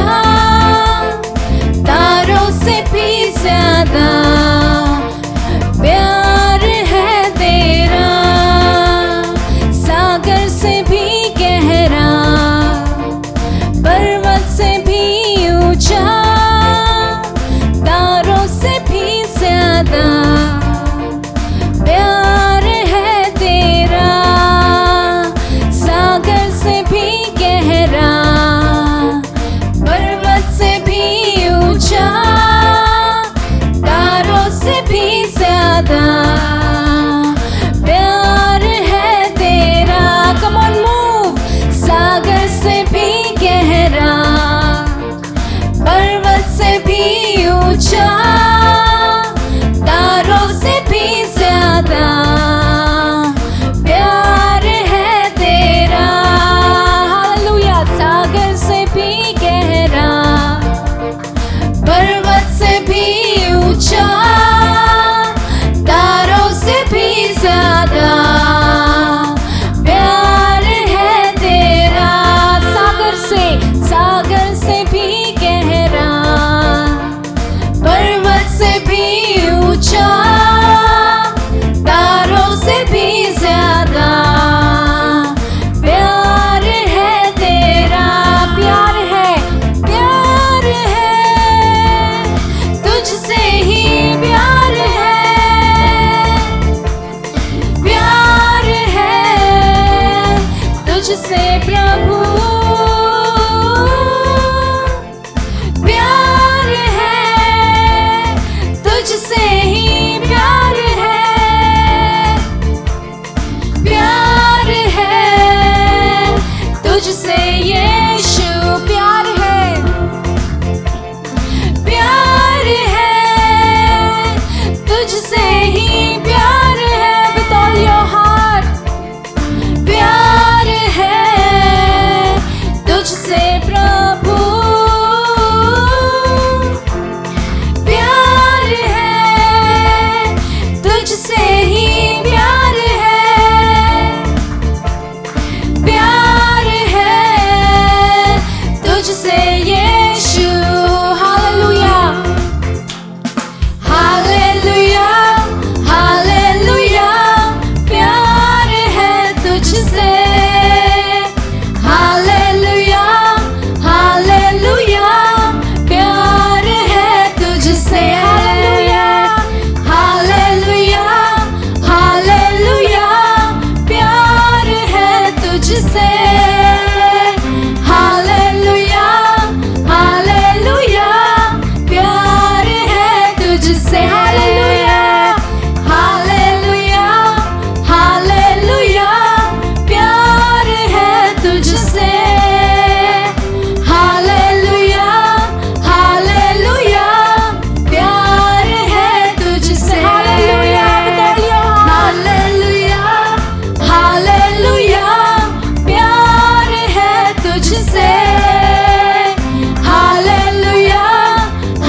ऊंचा, तारों से भी ज्यादा प्यार है तेरा, सागर से भी गहरा, पर्वत से भी ऊंचा, तारों से भी ज्यादा प्यार है तेरा, सागर से भी गहरा, पर्वत से भी ऊंचा, तारों से भी ज्यादा प्यार है तेरा। Come on move. सागर से भी गहरा, पर्वत से भी ऊंचा, तारों से भी ज्यादा प्यार है तेरा। हालेलुया। सागर से भी गहरा, पर्वत से भी ऊंचा, तारों से भी ज्यादा प्यार है तेरा। सागर से भी गहरा, पर्वत से भी ऊंचा, तारों से भी ज्यादा प्यार है तेरा। प्यार है तुझसे ही प्यार है, प्यार है तुझसे प्रभु, प्यार है तुझसे ही प्यार है, प्यार है तुझसे यीशु, प्यार है तुझसे ही प्यार है। With all your heart, प्यार है तुझसे प्रभु, प्यार है तुझसे ही प्यार है, प्यार है तुझसे यीशु। Hallelujah, hallelujah, hallelujah. प्यार है तुझसे, हालेलुया, हालेलुया। प्यार है तुझसे, हालेलुया, हालेलुया, हालेलुया। प्यार है तुझसे, हालेलुया, हालेलुया। प्यार है तुझसे, हालेलुया, हालेलुया, हालेलुया। प्यार है तुझसे, हालेलुया, हालेलुया। प्यार है तुझसे, हालेलुया, हालेलुया, हालेलुया। प्यार है तुझसे, हालेलुया,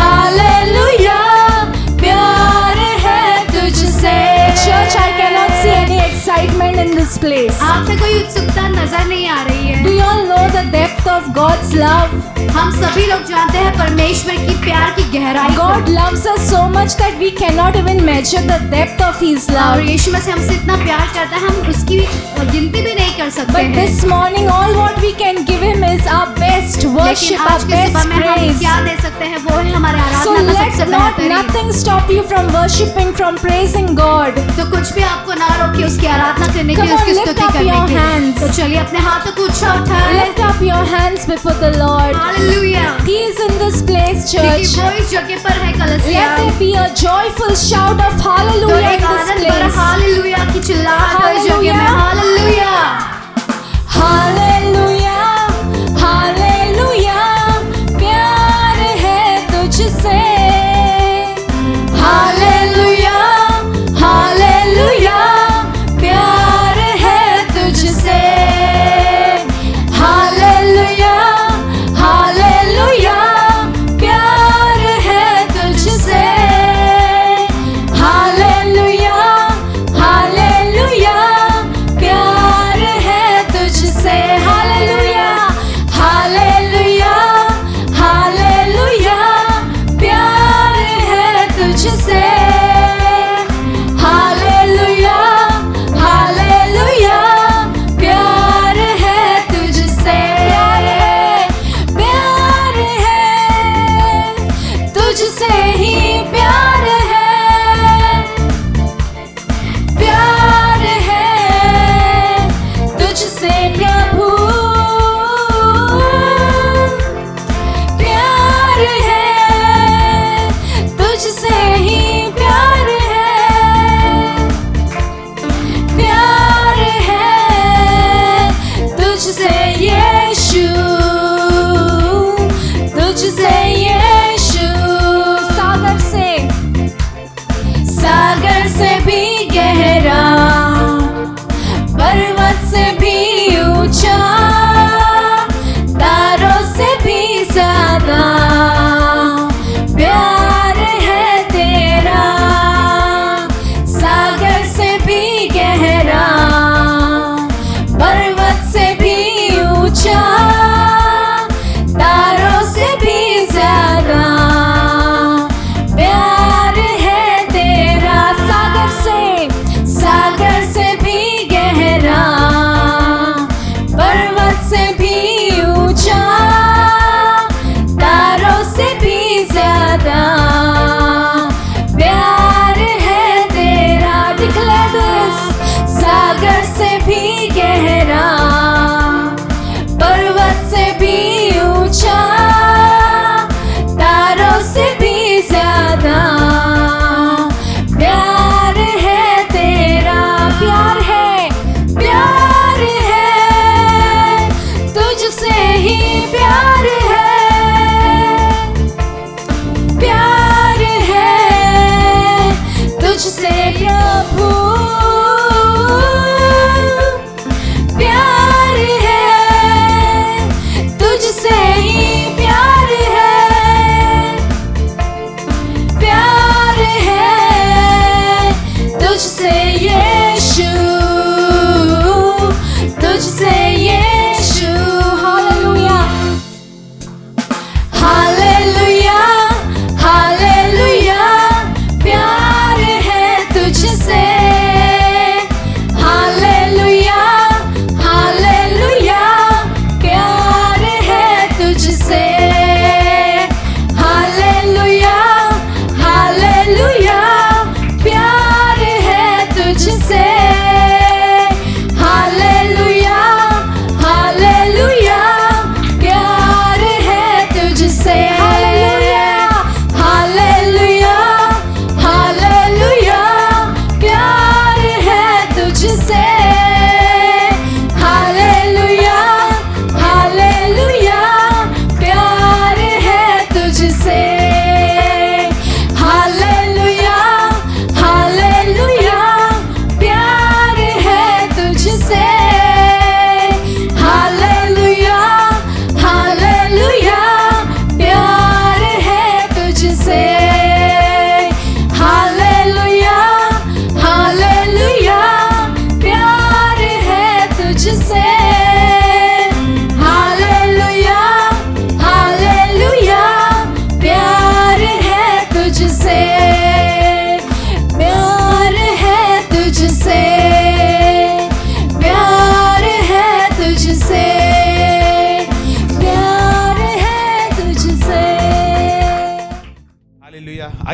हालेलुया। प्यार है तुझसे। Church, I cannot see any excitement in this place. आप में कोई उत्सुकता नजर नहीं आ रही है। Do you all know the depth of God's love? हम सभी लोग जानते हैं परमेश्वर की प्यार की गहराई को। God loves us so much that we cannot even measure the depth of His और love. यीशु मसीह हमसे इतना प्यार करता है, हम उसकी गिनती भी नहीं कर सकते But हैं। this morning, all what we can give Him is our best worship, लेकिन our आज के best सुबह में हम praise. क्या दे सकते हैं, वो है हमारे So आराधना का let सबसे not बेहतरीन। nothing stop you from worshiping, from praising God. तो कुछ भी आपको ना रोके उसकी आराधना करने की, Come on, उसकी lift स्तुति up करने your की। hands. तो चलिए अपने हाथों को ऊंचा उठाएं। Lift up your hands before the Lord. Hallelujah. He is in this place, क्योंकि church. वो इस जगह पर है कलीसिया। Let there be a joyful shout of तो hallelujah एक in this आनंद भरा place. हालेलुया की चिल्लाहट हो इस जगह में। Hallelujah, hallelujah, hallelujah. प्यार है तुझसे, हालेलुया, हालेलुया। प्यार है तुझसे, हालेलुया, हालेलुया। प्यार है तुझसे, हालेलुया,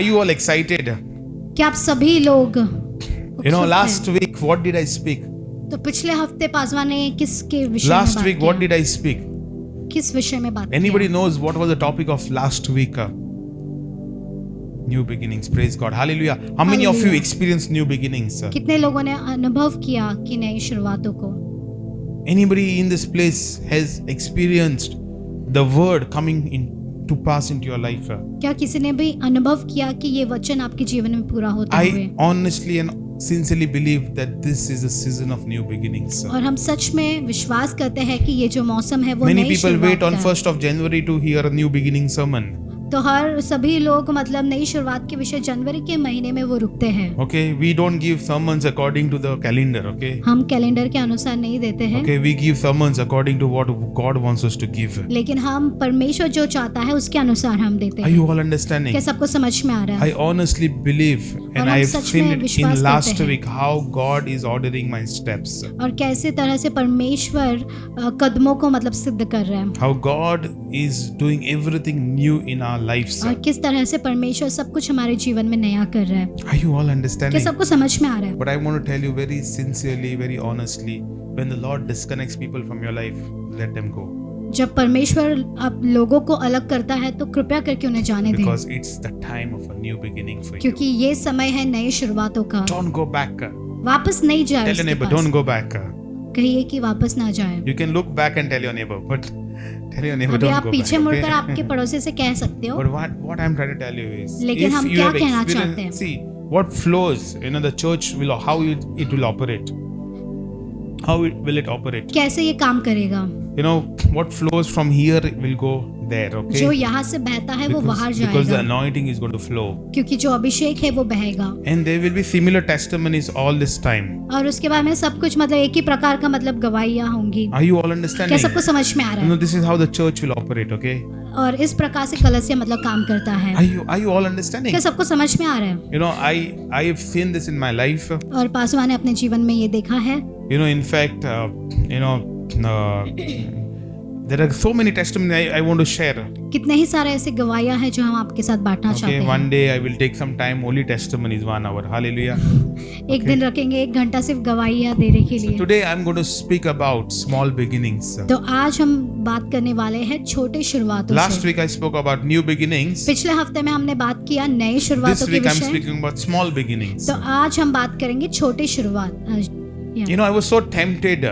you all excited? क्या आप सभी लोग You know, उत्सुक last हैं? week, what did I speak? तो पिछले हफ्ते पासवान ने किसके विषय में Last बात week, what किया? did I speak? किस विषय में बात Anybody किया? knows what was the topic of last week? New beginnings. Praise God. Hallelujah. How many of you Hallelujah. experienced new beginnings? कितने लोगों ने अनुभव किया कि नई शुरुआतों को? Anybody in this place has experienced the word coming in to pass into your life? क्या किसी ने भी अनुभव किया कि ये वचन आपके जीवन में पूरा होते हुए? I honestly and sincerely believe that this is a season of new beginnings. और हम सच में विश्वास करते हैं कि ये जो मौसम है वो Many नई people शुरुआत wait on का है। 1st of January to hear a new beginning sermon. तो हर सभी लोग मतलब नई शुरुआत के विषय जनवरी के महीने में वो रुकते हैं। Okay, we don't give sermons according to the calendar. Okay, हम कैलेंडर के अनुसार नहीं देते हैं, okay, we give sermons according to what God wants us to give. लेकिन हम परमेश्वर जो चाहता है उसके अनुसार हम देते Are हैं। you all understanding? क्या सबको समझ में आ रहा है? I honestly believe, and हम I have सच seen में it विश्वास in करते last हैं। week how God is ordering my steps. और कैसे तरह से परमेश्वर कदमों को मतलब सिद्ध कर रहा है, How God is doing everything new in our lives. और किस तरह से परमेश्वर सब कुछ हमारे जीवन में नया कर रहा है। Are you all क्या understanding? सबको समझ में आ रहा है? But I want to tell you very sincerely, very honestly, when the Lord disconnects people from your life, let them go. जब परमेश्वर आप लोगों को अलग करता है तो कृपया करके उन्हें जाने दें, Because it's the time of a new beginning for you. क्योंकि ये समय है नई शुरुआतों का। Don't go back. वापस नहीं जाए Tell your उसके neighbor, pass. don't go back. कहिए कि वापस ना जाए। You can look back and tell your neighbor, but tell your neighbor, अभी don't आप go पीछे back. मुड़कर Okay? आपके पड़ोसी से कह सकते हो, But what I'm trying to tell you is, लेकिन if हम you क्या have कहना experienced- चाहते हैं? see what flows, the church will, how it will operate. How will it operate? कैसे ये काम करेगा? What flows from here will go there. Okay. जो यहाँ से बहता है वो बाहर Because the जाएगा, anointing is going to flow, क्योंकि जो अभिषेक है वो बहेगा। and there will be similar testimonies all this time. और उसके बाद में सब कुछ मतलब एक ही प्रकार का मतलब गवाहियाँ होंगी। Are you all क्या understanding? सबको समझ में आ रहा है? This is how the church will operate. Okay. और इस प्रकार से कलसिया मतलब काम करता है। Are you all understanding? क्या सबको समझ में आ रहा है? I have seen this in my life. और पासवान ने अपने जीवन में ये देखा है। In fact, there are so many testimonies I want to share. कितने ही सारे ऐसे गवाहियाँ हैं जो हम आपके साथ बांटना Okay, चाहते one हैं। day I will take some time, only testimonies, 1 hour. Hallelujah. एक दिन रखेंगे 1 घंटा सिर्फ गवाहियाँ देने के लिए। Today I'm going to speak about small beginnings. तो आज हम बात करने वाले हैं छोटे शुरुआतों Last से। week I spoke about new beginnings. पिछले हफ्ते में हमने बात किया नए This शुरुआतों के week I'm विषय, speaking about small beginnings. तो आज हम बात करेंगे छोटे शुरुआत। I was so tempted.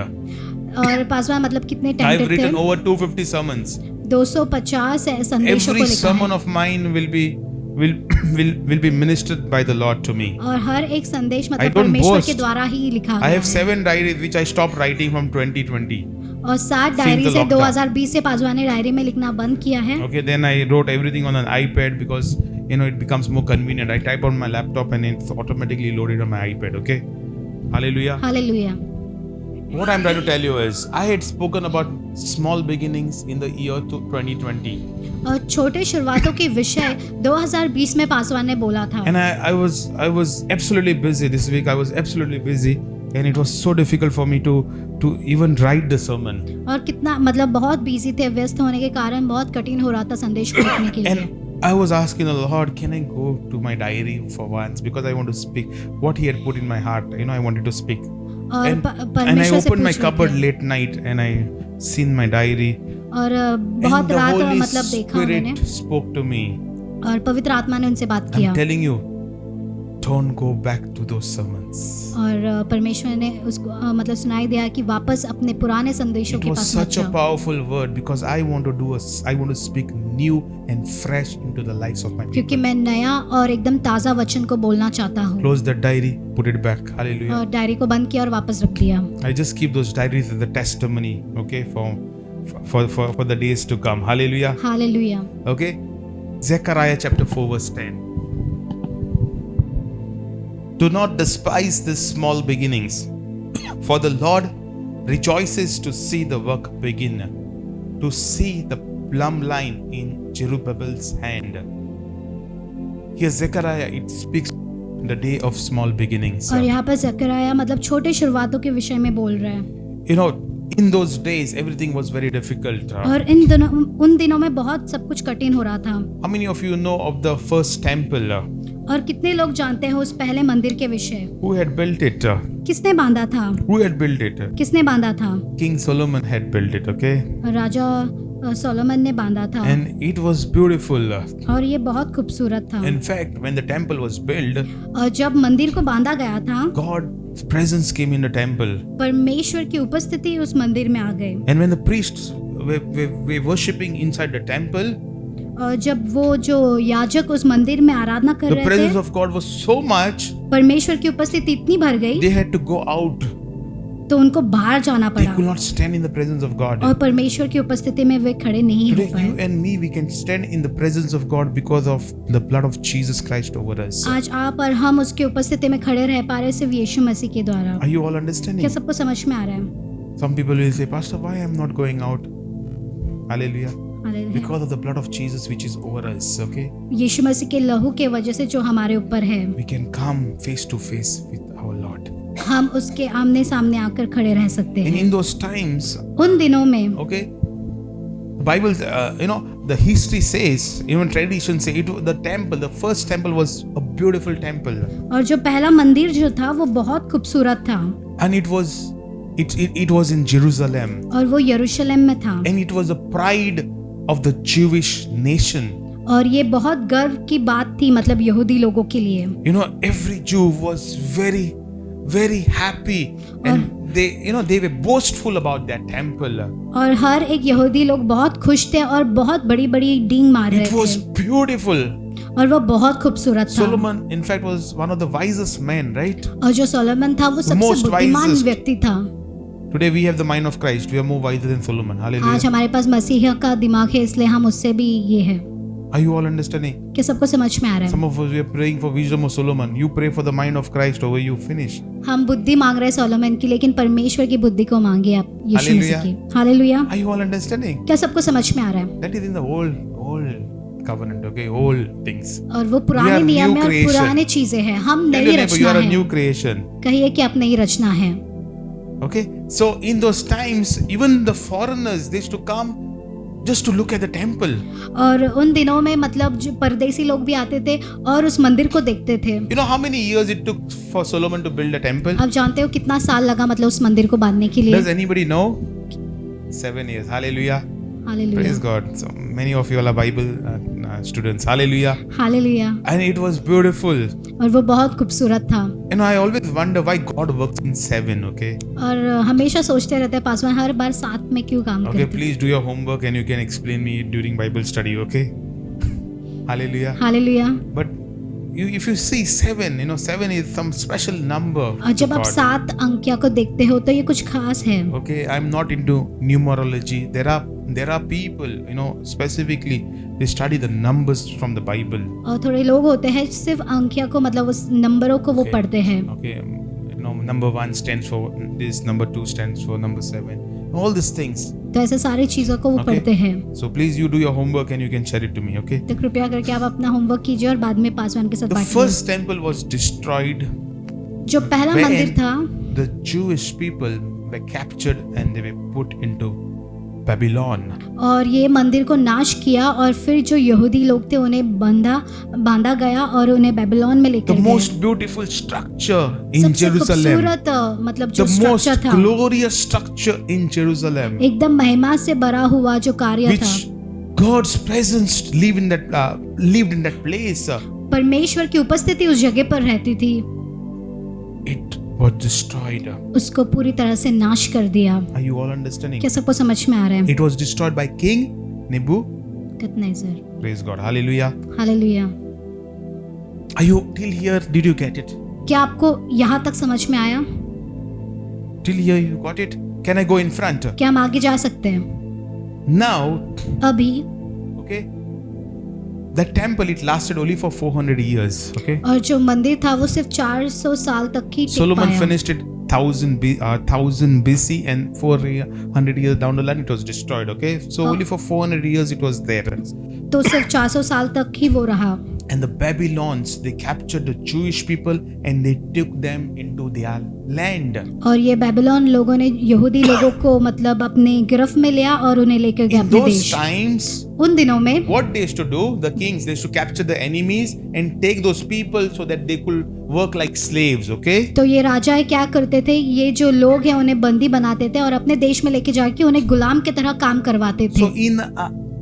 और पासवान मतलब कितने I've टेम्पटेड written थे। over 250 sermons. 250 संदेशों को Every लिखा sermon है, of mine will be ministered by the Lord to me. और हर एक संदेश I मतलब don't परमेश्वर boast. के द्वारा ही लिखा I गया have है। 7 diaries which I stopped writing from 2020. और 7 डायरी the से lockdown. 2020 से पासवान ने डायरी में लिखना बंद किया है। Okay, then I wrote everything on an iPad because it becomes more convenient. I type on my laptop and it's automatically loaded on my iPad. Okay, hallelujah. Hallelujah. What I'm trying to tell you is, I had spoken about small beginnings in the year 2020, और छोटे शुरुआतों के विषय 2020 में पासवान ने बोला था, and I was absolutely busy this week. I was absolutely busy, and it was so difficult for me to even write the sermon. और कितना मतलब बहुत बिजी थे, व्यस्त होने के कारण बहुत कठिन हो रहा था संदेश को लिखने के लिए। And I was asking the Lord, can I go to my diary for once, because I want to speak what He had put in my heart. I wanted to speak. और And I परमेश्वर से opened my पूछ cupboard रहे थे। late night and I seen my diary. और And बहुत the रात Holy मतलब देखा उन्होंने, Spirit spoke to me. और पवित्र आत्मा ने उनसे बात किया, I'm telling you, don't go back to those sermons. और परमेश्वर ने उसको मतलब सुनाई दिया कि वापस अपने पुराने संदेशों It के was पास मत such a जाओ, powerful word, because I want to speak new and fresh into the lives of my क्योंकि people. मैं नया और एकदम ताज़ा वचन को बोलना चाहता हूँ। Close that diary, put it back. Hallelujah. और डायरी को बंद किया और वापस रख दिया। I just keep those diaries as a testimony, okay, for the days to come. Hallelujah. Hallelujah. Okay. Zechariah chapter 4 verse 10. Do not despise these small beginnings, for the Lord rejoices to see the work begin, to see the plumb line in Zerubbabel's hand. Here Zechariah, it speaks the day of small beginnings. और यहाँ पर जकरयाह मतलब छोटे शुरुआतों के विषय में बोल रहे हैं। In those days, everything was very difficult. और उन दिनों में बहुत सब कुछ कठिन हो रहा था। How many of you know of the first temple? और कितने लोग जानते हैं उस पहले मंदिर के विषय? Who had built it? किसने बांधा था? Who had built it? किसने बांधा था? King Solomon had built it, okay? Raja Solomon ने बांधा था And it was beautiful. और ये बहुत खूबसूरत था। In fact, when the temple was built, और जब मंदिर को बांधा गया था, God's presence came in the temple. परमेश्वर की उपस्थिति उस मंदिर में आ गई। And when the priests were worshipping inside the temple, और जब वो जो याजक उस मंदिर में आराधना कर the रहे presence थे, of God was so much, परमेश्वर की उपस्थिति इतनी भर गई they had to go out. तो उनको बाहर जाना They पड़ा could not stand in the presence of God. और परमेश्वर की उपस्थिति में वे खड़े नहीं हो Today, पाए। you and me, we can stand in the presence of God because of the blood of Jesus Christ over us. आज आप और हम उसकी उपस्थिति में खड़े रह पा रहे सिर्फ यीशु मसीह के द्वारा। Are you all क्या understanding? सबको समझ में आ रहा है? Some people will say, Pastor, why I'm not going out? Hallelujah. Hallelujah. Because of the blood of Jesus which is over us, okay? यीशु मसीह के लहू के वजह से जो हमारे ऊपर है, We can come face to face with our Lord. हम उसके आमने सामने आकर खड़े रह सकते And हैं। in those times, उन दिनों में okay, the Bible, the history says, even tradition say, the temple, the first temple was a beautiful temple. और जो पहला मंदिर जो था वो बहुत खूबसूरत था And it was in Jerusalem. और वो यरूशलेम में था And it was the pride of the Jewish nation. और ये बहुत गर्व की बात थी, मतलब यहूदी लोगों के लिए। Every Jew was very, very happy, and they were boastful about that temple. और हर एक यहूदी लोग बहुत खुश थे और बहुत बड़ी बड़ी डींग मार रहे It was थे beautiful. और वो बहुत खूबसूरत था। Solomon, in fact, was one of the wisest men, right? और जो सोलोमन था वो सबसे Most बुद्धिमान wisest. व्यक्ति था। Today we have the mind of Christ. We are more wiser than Solomon. Hallelujah. आज हमारे पास मसीह का दिमाग है, इसलिए हम उससे भी ये है। Are you all understanding? क्या सबको समझ में आ रहा है? Some of us we are praying for wisdom of Solomon. You pray for the mind of Christ over you. Finish. हम बुद्धि मांग रहे हैं सोलोमन की, लेकिन परमेश्वर की बुद्धि को मांगे आप यीशु मसीह Hallelujah. की। Hallelujah. Are you all understanding? क्या सबको समझ में आ रहा है? That is in the old covenant, okay? Old things. और वो We पुराने are नियम new में और creation. पुराने चीजें हैं, हम Tell नई your neighbor, you Rachna are a new है। creation. कहिए कि आप नई रचना है। Okay? So in those times, even the foreigners, they used to come just to look at the temple. और उन दिनों में मतलब जो परदेसी लोग भी आते थे और उस मंदिर को देखते थे। You know how many years it took for Solomon to build a temple? आप जानते हो कितना साल लगा मतलब उस मंदिर को बांधने के लिए? Does anybody know? 7 years. Hallelujah. Hallelujah. Praise God. So many of you all are Bible students. Hallelujah. Hallelujah. And it was beautiful. और वो बहुत खूबसूरत था। I always wonder why God works in 7, okay? और हमेशा सोचते रहते हैं पासवान हर बार साथ में क्यों काम Okay, करते हैं? please do your homework and you can explain me during Bible study, okay? Hallelujah. Hallelujah. But if you see 7, 7 is some special number. और जब to आप God. 7 अंकिया को देखते हो तो ये कुछ खास है। Okay, I'm not into numerology. There are people, specifically they study the numbers from the Bible. और थोड़े लोग होते हैं सिर्फ अंकिया को मतलब उस नंबरों को वो Okay. पढ़ते हैं। Okay, number 1 stands for this, number 2 stands for number 7. All these things. तो ऐसे सारी चीजों को वो Okay. पढ़ते हैं। So please you do your homework and you can share it to me, okay? तो कृपया करके आप अपना होमवर्क कीजिए और बाद में पासवान के साथ The बांटिए। first temple was destroyed जो पहला when मंदिर था the Jewish people were captured and they were put into Babylon. और ये मंदिर को नाश किया और फिर जो यहूदी लोग थे उन्हें बांधा गया और उन्हें बेबीलोन में The लेकर most गए। beautiful structure in सबसे Jerusalem. खूबसूरत मतलब जो The most स्ट्रक्चर था, glorious structure in Jerusalem, एकदम महिमा से भरा हुआ जो कार्य था, which God's presence lived in that place. परमेश्वर की उपस्थिति उस जगह पर रहती थी, It was destroyed. उसको पूरी तरह से नाश कर दिया। Are you all understanding? क्या सबको समझ में आ रहा है? It was destroyed by King Nebuchadnezzar. Praise God. Hallelujah. Hallelujah. Are you till here? Did you get it? क्या आपको यहाँ तक समझ में आया? Till here you got it? Can I go in front? क्या हम आगे जा सकते हैं? Now, अभी okay, that temple, it lasted only for 400 years. Okay, और जो मंदिर था वो सिर्फ 400 साल तक ही टिक Solomon पाया। finished it 1000 BC, and 400 years down the line it was destroyed. Okay, so only for 400 years it was there. तो सिर्फ 400 साल तक ही वो रहा। And the Babylons, they captured the Jewish people and they took them into their land. और ये Babylon लोगों ने यहूदी लोगों को मतलब अपने गिरफ्त में लिया और उन्हें लेकर गए In अपने those देश। times, उन दिनों में what they used to do, the kings, they used to capture the enemies and take those people so that they could work like slaves, okay? तो ये राजाएं क्या करते थे, ये जो लोग हैं उन्हें बंदी बनाते थे और अपने देश में लेके जाके उन्हें गुलाम की तरह काम करवाते थे। So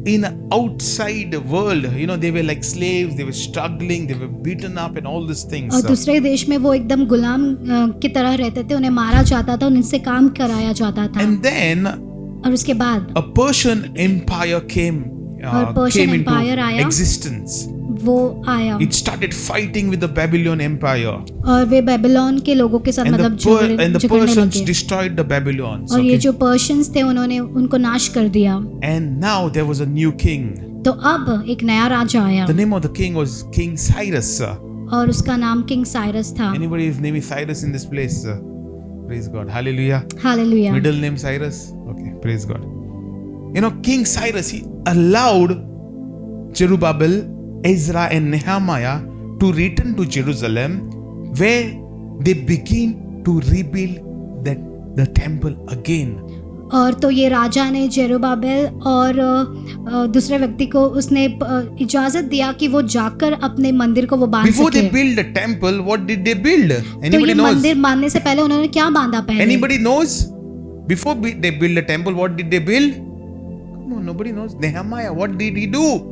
in outside world, you know, they were like slaves, they were struggling, they were beaten up and all these things. और दूसरे देश में वो एकदम गुलाम की तरह रहते थे, उन्हें मारा जाता था, उनसे काम कराया जाता था। And then और उसके बाद a Persian empire came और पर्शियन into एम्पायर आया, existence. वो आया It started fighting with the Babylon Empire. और वे बेबीलोन के लोगों के साथ And मतलब the झगड़ने Persians लगे destroyed the Babylons. और ये Okay? जो पर्शियंस थे उन्होंने उनको नाश कर दिया। And now there was a new king. तो अब एक नया राजा आया The name of the king was King Cyrus. और उसका नाम किंग साइरस था। Anybody's name is Cyrus in this place? Praise God. Hallelujah. Hallelujah. Middle name Cyrus. Okay, praise God. You know, King Cyrus, he allowed Zerubbabel, Ezra, and Nehemiah to return to Jerusalem, where they begin to rebuild the temple again. और तो ये राजा ने जेरुब्बाबेल और दूसरे व्यक्ति को उसने इजाजत दिया कि वो जाकर अपने मंदिर को वो बांध Before they सके। build the temple, what did they build? तो Anybody ये knows? मंदिर बांधने से पहले उन्होंने क्या बांधा पहले? Anybody knows? Before they build the temple, what did they build? Come on, nobody knows. Nehemiah, what did he do?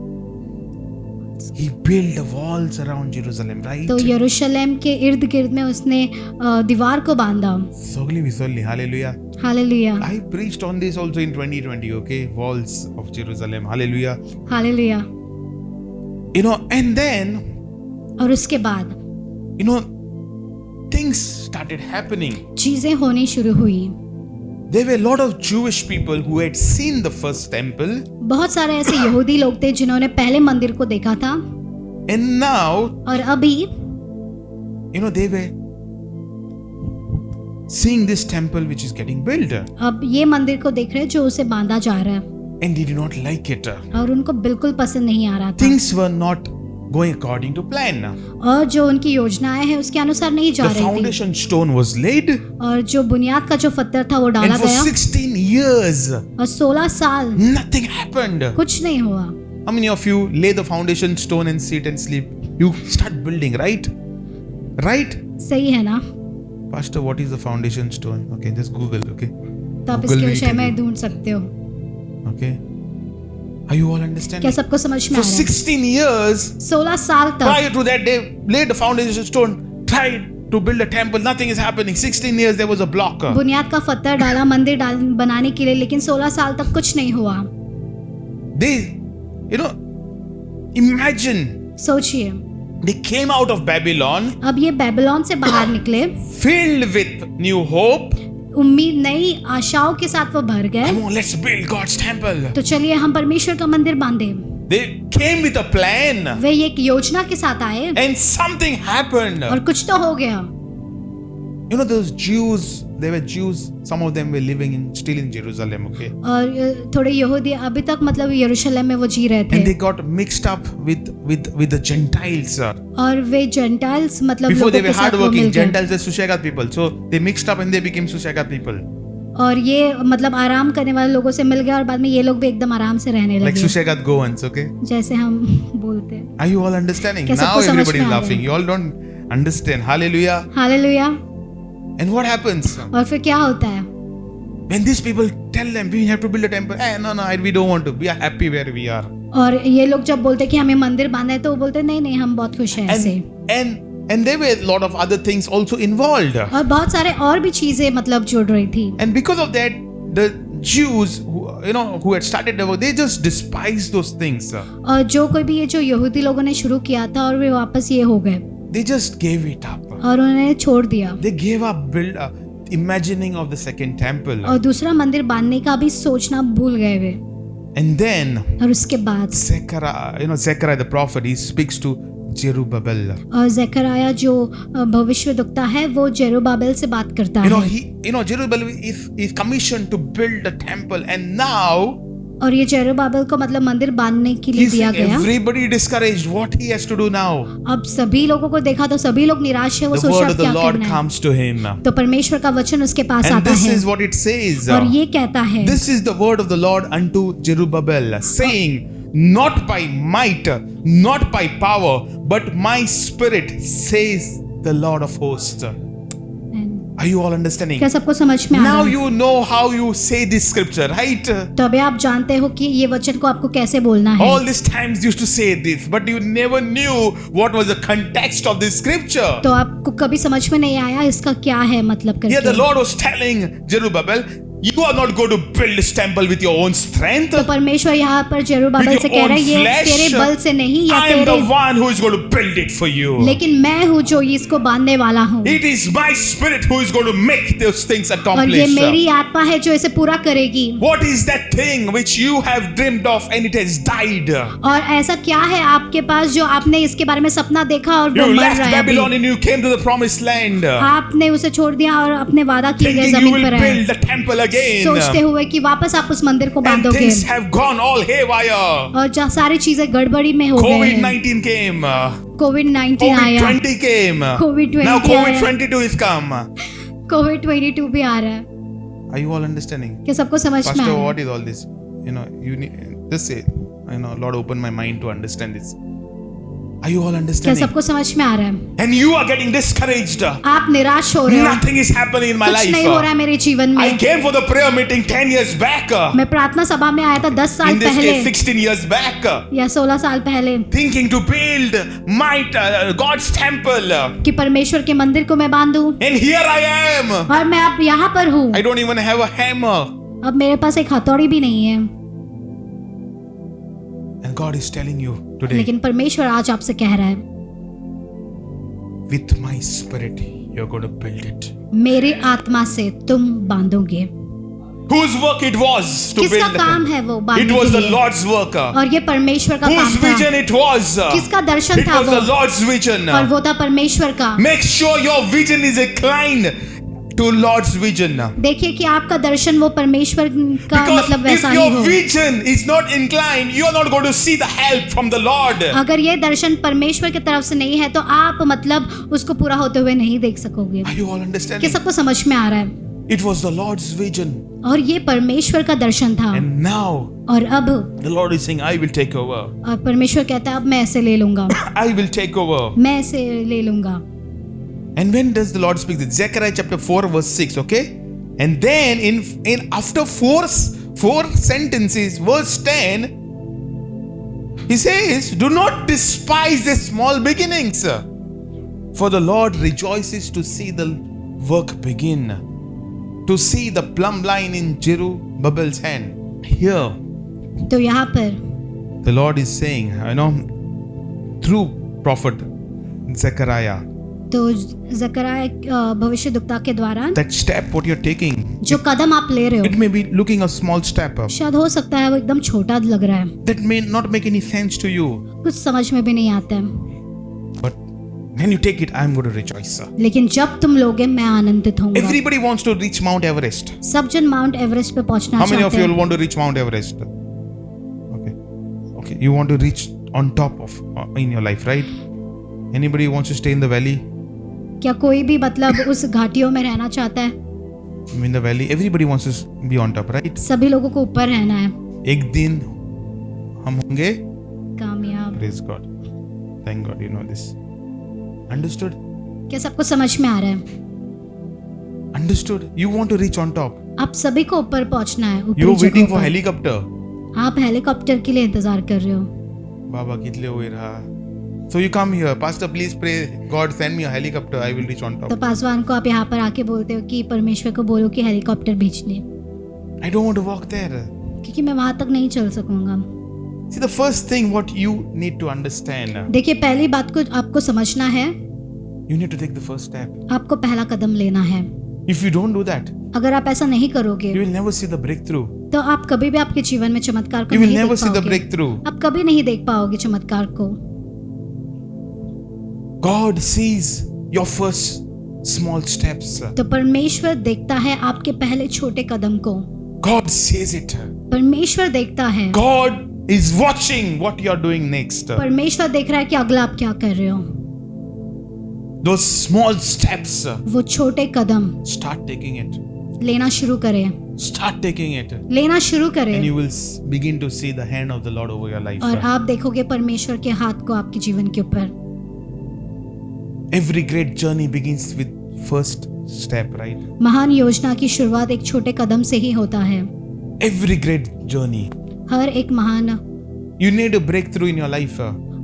He built the walls around Jerusalem, right? तो यरूशलेम के इर्द गिर्द में उसने दीवार को बांधा। Solely, hallelujah. Hallelujah I preached on this also in 2020, okay? Walls of Jerusalem, hallelujah. Hallelujah. You know, and then, और उसके बाद you know, things started happening. चीजें होनी शुरू हुई। There were a lot of Jewish people who had seen the first temple, बहुत सारे ऐसे यहूदी लोग थे जिन्होंने पहले मंदिर को देखा था and now, और अभी you know, they were seeing this temple which is getting built, अब ये मंदिर को देख रहे हैं जो उसे बांधा जा रहा है and they did not like it. और उनको बिल्कुल पसंद नहीं आ रहा था Things were not going according to plan. और जो उनकी योजनाएं हैं उसके अनुसार नहीं जा The रही थी foundation stone was laid, और जो बुनियाद का जो पत्थर था वो डाला and for गया 16 years, और 16 साल nothing happened. कुछ नहीं हुआ। How many of you lay the foundation stone and sit and sleep? You start building, right? Right? सही है ना? Pastor, what is the foundation stone? Okay, just Google, okay? तो आप Google इसके will विषय tell में you. ढूंढ सकते हो। Okay? Are you all क्या understanding? सबको समझ में For आ रहा है? 16 years, 16 साल तक prior to that, they laid the foundation stone, tried to build a temple, nothing is happening. 16 years, there was a block. बुनियाद का पत्थर डाला मंदिर बनाने के लिए, लेकिन 16 साल तक कुछ नहीं हुआ। They, you know, imagine सोचिए, they came out of Babylon अब ये बेबीलोन से बाहर निकले, filled with new hope. उम्मीद नई आशाओं के साथ वो भर गए। Come on, let's build God's temple. तो चलिए हम परमेश्वर का मंदिर बांधे। They came with a plan, वे एक योजना के साथ आए and something happened. और कुछ तो हो गया। You know, those Jews, they were Jews, some of them were living still in Jerusalem, okay? और थोड़े यहूदी अभी तक मतलब यरूशलेम में वो जी रहे And they थे got mixed up with the Gentiles. और वे जेंटाइल्स मतलब Before लोगों they के were साथ वो hardworking, मिल गए Gentiles were Sushagat people. So they mixed up and they became Sushagat people. और ये मतलब आराम करने वाले लोगों से मिल गया और बाद में ये लोग भी एकदम आराम से रहने Like लगे, Sushagat Goans, okay? जैसे हम बोलते हैं। Are you all understanding? क्या Now सबको समझ everybody में is आ रहा laughing. है? You all don't understand. Hallelujah. Hallelujah. And what happens? और फिर क्या होता है? When these people tell them we have to build a temple, no, we don't want to. We are happy where we are. और ये लोग जब बोलते हैं कि हमें मंदिर बांधना है तो वो बोलते हैं नहीं नहीं हम बहुत खुश हैं ऐसे। And there were a lot of other things also involved. और बहुत सारे और भी चीजें मतलब जुड़ रही थी And because of that, the Jews who had started the work, they just despised those things. और जो कोई भी ये जो यहूदी लोगों ने शुरू किया था और वे वापस ये हो गए They just gave it up. और उन्होंने छोड़ दिया They gave up imagining of the second temple. और दूसरा मंदिर बांधने का भी सोचना भूल गए वे। And then और उसके बाद Zechariah the prophet, he speaks to Zerubbabel. और जकरिया जो भविष्यवक्ता है वो जेरुब्बाबेल से बात करता है। Zerubbabel is commissioned to build a temple, and now और ये जेरुब्बाबेल को मतलब मंदिर बांधने के लिए He's दिया seeing गया। everybody discouraged. What he has to do now? अब सभी लोगों को देखा तो सभी लोग निराश है, वो The सोच word रहा of the क्या Lord करना है। comes to him. तो परमेश्वर का वचन उसके पास And आता this है is what it says. और ये कहता है, This is the word of the Lord unto Zerubbabel, saying, not by might, not by power, but my spirit, says the Lord of hosts. Are you all understanding? क्या सबको समझ में आ रहा Now है? you know how you say this scripture, right? तो अभी आप जानते हो कि ये वचन को आपको कैसे बोलना है। All these times you used to say this, but you never knew what was the context of this scripture. तो आपको कभी समझ में नहीं आया इसका क्या है मतलब Here the करके। Lord was telling Zerubbabel, you are not going to build this temple with your own strength. तो परमेश्वर यहाँ पर जेरुब्बाबेल से कह रहा है, ये तेरे बल से नहीं या I am तेरे, the one who is going to build it for you. लेकिन मैं हूँ जो इसको बांधने वाला हूँ It is my spirit who is going to make those things और ये accomplished. मेरी आत्मा है जो इसे पूरा करेगी। What is that thing which you have dreamed of and it has died? और ऐसा क्या है आपके पास जो आपने इसके बारे में सपना देखा और वो You मर left रहा है Babylon अभी। and you came to the promised land, आपने उसे छोड़ दिया और अपने वादा किए गए thinking you जमीन will पर आए, build the temple again. सोचते हुए कि वापस आप उस मंदिर को And बांधोगे things have gone all haywire. और जहाँ सारी चीजें गड़बड़ी में हो गए हैं। COVID-19 came. कोविड-19 आया, COVID-20 came. COVID-20 Now आया। COVID-22 is come. कोविड-22 भी आ रहा है। Are you all understanding? क्या सबको समझ में आ Pastor, रहा है? what is all this? You know, you need this say, Lord, open my mind to understand this. Are you all क्या understanding? सबको समझ में आ रहा है? And you are getting discouraged. आप निराश हो रहे हो, Nothing is happening in my कुछ नहीं हो रहा है life. मेरे जीवन I में। came for the prayer meeting 10 years back. मैं प्रार्थना सभा में आया था 10 साल In this पहले case, 16 years back. या 16 साल पहले Thinking to build God's temple. कि परमेश्वर के मंदिर को मैं बांधूं, And here I am. और मैं अब यहाँ पर हूँ। I don't even have a hammer. अब मेरे पास एक हथौड़ी भी नहीं है, And God is telling you today, लेकिन परमेश्वर आज आपसे कह रहा है, with my spirit, you're going to build it. मेरी आत्मा से तुम बांधोगे। Whose work it was to किसका build? काम है वो It बांधने was के the लिए? Lord's work. और ये परमेश्वर का Whose काम था। vision it was? किसका दर्शन It था was वो? the Lord's vision. और वो था परमेश्वर का। Make sure your vision is inclined to Lord's vision. देखिए कि आपका दर्शन वो परमेश्वर का Because मतलब if वैसा ही your हो। vision is not inclined, you are not going to see the help from the Lord. अगर ये दर्शन परमेश्वर की तरफ से नहीं है तो आप मतलब उसको पूरा होते हुए नहीं देख सकोगे। Are you all कि understanding? सबको समझ में आ रहा है? It was the Lord's vision. और ये परमेश्वर का दर्शन था। And now और अब the Lord is saying, I will take over. और परमेश्वर कहता है अब मैं ऐसे ले लूंगा, I will take over. मैं ऐसे ले लूंगा। And when does the Lord speak this? Zechariah chapter 4 verse 6, okay? And then in after four sentences, verse 10, he says, do not despise the small beginnings, for the Lord rejoices to see the work begin, to see the plumb line in Zerubbabel's hand. Here, तो यहाँ पर the Lord is saying, through prophet Zechariah, तो ज़करिया भविष्यद्वक्ता के द्वारा that step what you're taking, जो कदम आप ले रहे it हो, may be looking a small step, शायद हो सकता है वो एकदम छोटा लग रहा है, that may not make any sense to you, कुछ समझ में भी नहीं आता है, but when you take it, I'm going to rejoice. लेकिन जब तुम लोगे मैं आनंदित होऊंगा। Everybody wants to reach Mount Everest. सब जन माउंट एवरेस्ट पे पहुंचना How many of चाहते you हैं। will want to reach Mount Everest? Okay, you want to reach on top of in your life, right? Anybody wants to stay in the valley? क्या कोई भी मतलब उस घाटियों में रहना चाहता है? In the valley, everybody wants to be on top, right? सभी लोगों को ऊपर रहना है। एक दिन हम होंगे. कामयाब। Praise God. Thank God you know this. Understood? क्या सबको समझ में आ रहा है? Understood? You want to reach on top. आप सभी को ऊपर पहुंचना है, ऊपरी You're waiting जगहों for पर। helicopter. आप हेलीकॉप्टर के लिए इंतजार कर रहे हो। Baba कितले हुए रहा. So you come here, Pastor, please pray, God send me a helicopter, I will reach on तो top. पासवान को आप यहाँ पर आके बोलते हो कि परमेश्वर को बोलो कि हेलीकॉप्टर भेजने, I don't want to walk there. क्योंकि मैं वहां तक नहीं चल सकूंगा। See, the first thing what you need to understand, देखिए पहली बात को आपको समझना है, you need to take the first step. आपको पहला कदम लेना है। If you don't do that, अगर आप ऐसा नहीं करोगे you will never see the breakthrough. तो आप कभी भी आपके जीवन में चमत्कार को You will नहीं never देख see the पाओगे। breakthrough. आप कभी नहीं देख पाओगे चमत्कार को। God sees your first small steps. तो परमेश्वर देखता है आपके पहले छोटे कदम को। God sees it. परमेश्वर देखता है, God is watching what you are doing next. परमेश्वर देख रहा है कि अगला आप क्या कर रहे हो। Those small steps, वो छोटे कदम start taking it. लेना शुरू करें, Start taking it. लेना शुरू And करें, you will begin to see the hand of the Lord over your life. और आप देखोगे परमेश्वर के हाथ को आपके जीवन के ऊपर। Every great journey begins with first step, right? महान योजना की शुरुआत एक छोटे कदम से ही होता है। Every great journey. हर एक महान, You need a breakthrough in your life.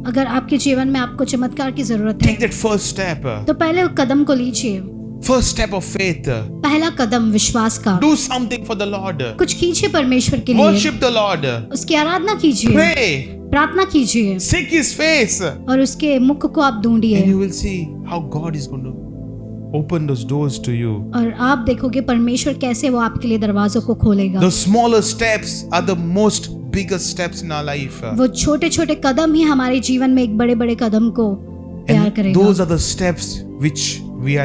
अगर आपके जीवन में आपको चमत्कार की जरूरत Take है that first step. तो पहले उस कदम को लीजिए, First step of faith. पहला कदम विश्वास का। Do something for the Lord. कुछ कीजिए परमेश्वर के लिए, Worship the Lord. उसकी आराधना कीजिए, Pray. प्रार्थना कीजिए, Seek His face. और उसके मुख को आप ढूंढिए, And you will see how God is going to open those doors to you. और आप देखोगे परमेश्वर कैसे वो आपके लिए दरवाजों को खोलेगा। The smaller steps are the most biggest steps in our life. वो छोटे छोटे कदम ही हमारे जीवन में एक बड़े बड़े कदम को तैयार And करेगा। those are the steps which we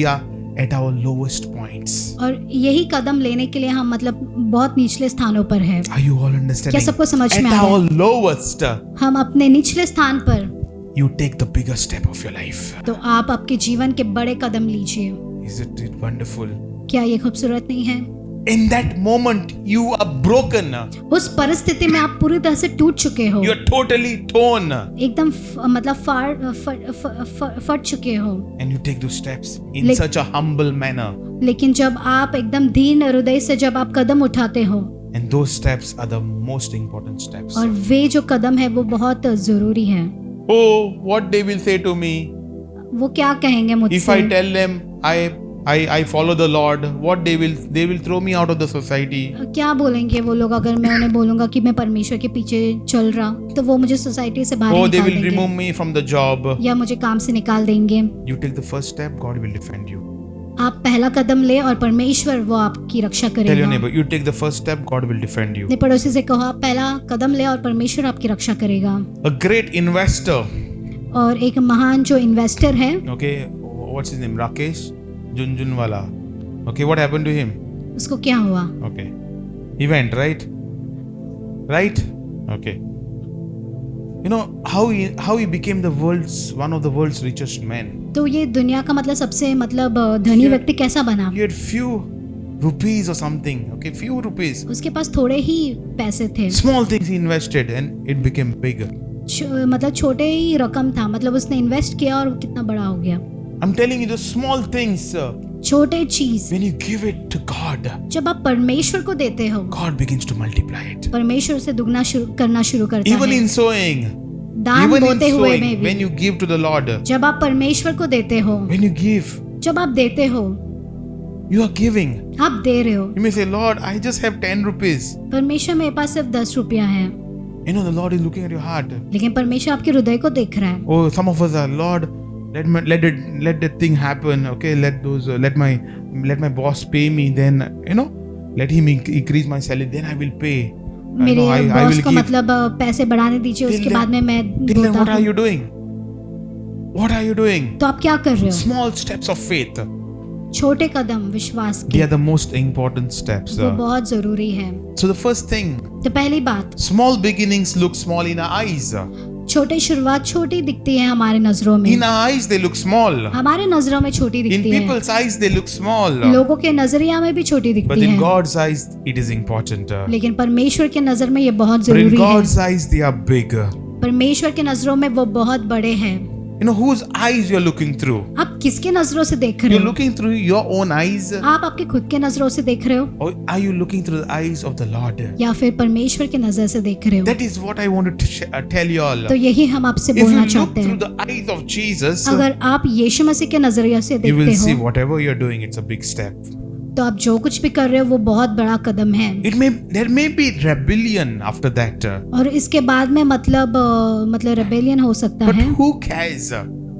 are at our lowest points. और यही कदम लेने के लिए हम मतलब बहुत निचले स्थानों पर है। Are you all understanding? क्या सबको समझ At में आ रहा our है? lowest, हम अपने निचले स्थान पर, you take the bigger step of your life. तो आप आपके जीवन के बड़े कदम लीजिए। Isn't it wonderful? क्या ये खूबसूरत नहीं है? In that moment, you are broken. उस परिस्थिति में आप पूरी तरह से टूट चुके हो, You are totally torn. एकदम मतलब फट चुके हो। And you take those steps in Like- such a humble manner. लेकिन जब आप एकदम दीन हृदय से जब आप कदम उठाते हो, And those steps are the most important steps. और वे जो कदम है वो बहुत जरूरी है। Oh, what they will say to me वो क्या कहेंगे if I मुझसे? tell them I follow the Lord? What they will throw me out of the society. क्या बोलेंगे वो लोग अगर मैं उन्हें बोलूंगा कि मैं परमेश्वर के पीछे चल रहा हूँ, तो वो मुझे सोसाइटी से बाहर Oh, they निकाल will remove देंगे me from the job. या मुझे काम से निकाल देंगे। You take the first step, God will defend you. आप पहला कदम ले और परमेश्वर वो आपकी रक्षा Tell your करेगा। neighbor, you take the first step, God will defend you. अपने पड़ोसी से कहो आप पहला कदम ले और परमेश्वर आपकी रक्षा करेगा। A great investor, और एक महान जो इन्वेस्टर है, okay, what's his name? Rakesh Junjunwala. Okay, what happened to him? उसको क्या हुआ? Okay, he went, right? Right? Okay. You know how he became one of the world's richest men. तो ये दुनिया का मतलब सबसे मतलब धनी व्यक्ति कैसा बना? He had few rupees or something. Okay, few rupees. उसके पास थोड़े ही पैसे थे, Small things he invested and it became big. मतलब छोटे ही रकम था, मतलब उसने इन्वेस्ट किया और वो कितना बड़ा हो गया। I'm telling you, the small things, छोटे चीज when you give it to God, जब आप परमेश्वर को देते हो, God begins to multiply it. परमेश्वर उसे दुगना करना शुरू करता Even है। in sowing, दान even in बोते हुए में sowing, when भी you give to the Lord, जब आप परमेश्वर को देते हो, when you give, जब आप देते हो, you are giving. आप दे रहे हो। You may say, Lord, I just have 10 rupees. परमेश्वर मेरे पास सिर्फ 10 रुपया है, You know, the Lord is looking at your heart. लेकिन परमेश्वर आपके हृदय को देख रहा है। Oh, some of us are, Lord, let that thing happen. Okay, let my boss pay me. Then let him increase my salary. Then I will pay. मेरे I boss will को give. मतलब पैसे बढ़ाने दीजिए, Till उसके then- बाद में मैं Till then, what देता are you हूँ। doing? What are you doing? तो आप क्या कर रहे हो? Small steps of faith. छोटे कदम विश्वास They के, are the most important steps. वो बहुत जरूरी है। So the first thing, तो पहली बात, small beginnings look small in our eyes. छोटे शुरुआत छोटी दिखती है हमारे नजरों में, In our eyes, they look small. हमारे नजरों में छोटी In दिखती है, people's eyes, they look small. लोगों के नजरिया में भी छोटी But दिखती in है, God's eyes, it is important. लेकिन परमेश्वर के नजर में ये बहुत But in जरूरी है। God's eyes, they are big. परमेश्वर के नजरों में वो बहुत बड़े हैं। You know whose eyes you're looking through? आप किसके नजरों से देख रहे You're हो? looking through your own eyes, आप आपके खुद के नजरों से देख रहे हो or are you looking through the eyes of the Lord? या फिर परमेश्वर के नजर से देख रहे हो? That is what I wanted to tell you all. तो यही हम आपसे If you बोलना look चाहते through हैं। the eyes of Jesus, अगर आप यीशु मसीह के नजरिए से you will देखते see हो, whatever you're doing, it's a big step. तो आप जो कुछ भी कर रहे हो वो बहुत बड़ा कदम है। There may be rebellion after that, और इसके बाद में मतलब रेबेलियन हो सकता but है, who cares?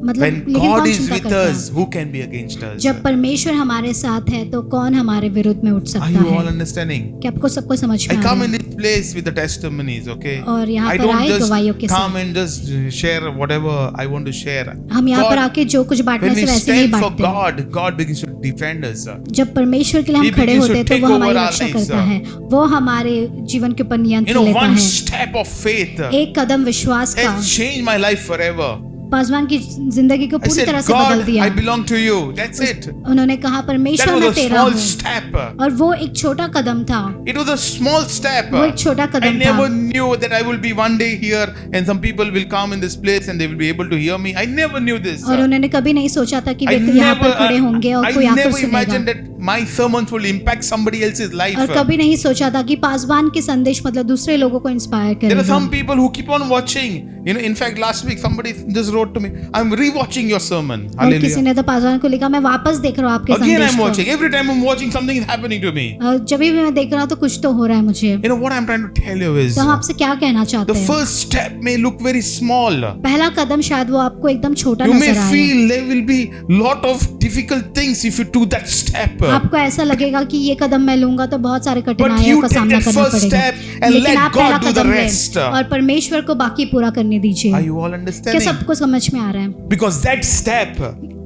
मतलब When लेकिन God कौन is चिंता with करता us, है? who can be against us? जब परमेश्वर हमारे साथ है तो कौन हमारे विरुद्ध में उठ Are सकता you all है? understanding? क्या आपको सबको समझ I में आ come रहा in है? this place with the testimonies, okay? और यहाँ I पर don't आए just गवाहियों के come साथ। and just share whatever I want to share. हम यहाँ पर God, आके जो कुछ बांटने when से we वैसे नहीं stand for बांटते। God begins to defend us. जब परमेश्वर के लिए हम He खड़े begins to होते हैं तो take वो हमारी over our रक्षा lives, करता है, वो हमारे जीवन के ऊपर You नियंत्रण know, लेता one है। step of faith एक कदम विश्वास का has changed my life forever. Paswan की जिंदगी को I पूरी तरह said, से बदल God, दिया। I belong to you. That's it. उन्होंने कहा That परमेश्वर was मैं a तेरा small हूँ, step. और वो एक छोटा कदम था। It was a small step. वो एक छोटा I कदम never था। knew that I will be one day here and some people will come in this place and they will be able to hear me. I never knew this. और उन्होंने कभी नहीं सोचा था कि I वे यहाँ पर never, खड़े होंगे और I कोई आकर never imagined सुनेगा। that my sermons will impact somebody else's life. और कभी नहीं सोचा था कि पासवान के संदेश मतलब दूसरे लोगों को इंस्पायर There are करेगा। some people who keep on watching. You know, in fact, last week somebody just wrote to me, I'm rewatching your sermon. और किसी Hallelujah. ने तो पासवान को लिखा मैं वापस देख रहा हूँ आपके Again, संदेश I'm को। watching. Every time I'm watching, something is happening to me. और जब भी मैं देख रहा हूँ तो कुछ तो हो रहा है मुझे। You know what I'm trying to tell you is तो हम आपसे क्या कहना चाहते the हैं? first step may look very small. पहला कदम शायद वो आपको एकदम छोटा You may नजर आए। feel there will be lot of difficult things if you do that step. आपको ऐसा लगेगा कि ये कदम मैं लूंगा तो बहुत सारे But कठिनाइयों you का take सामना that करना first पड़ेगा, step and लेकिन let आप पहला God do the कदम लें rest. और परमेश्वर को बाकी पूरा करने दीजिए। Are you all क्या understanding? सबको समझ में आ रहा है Because that step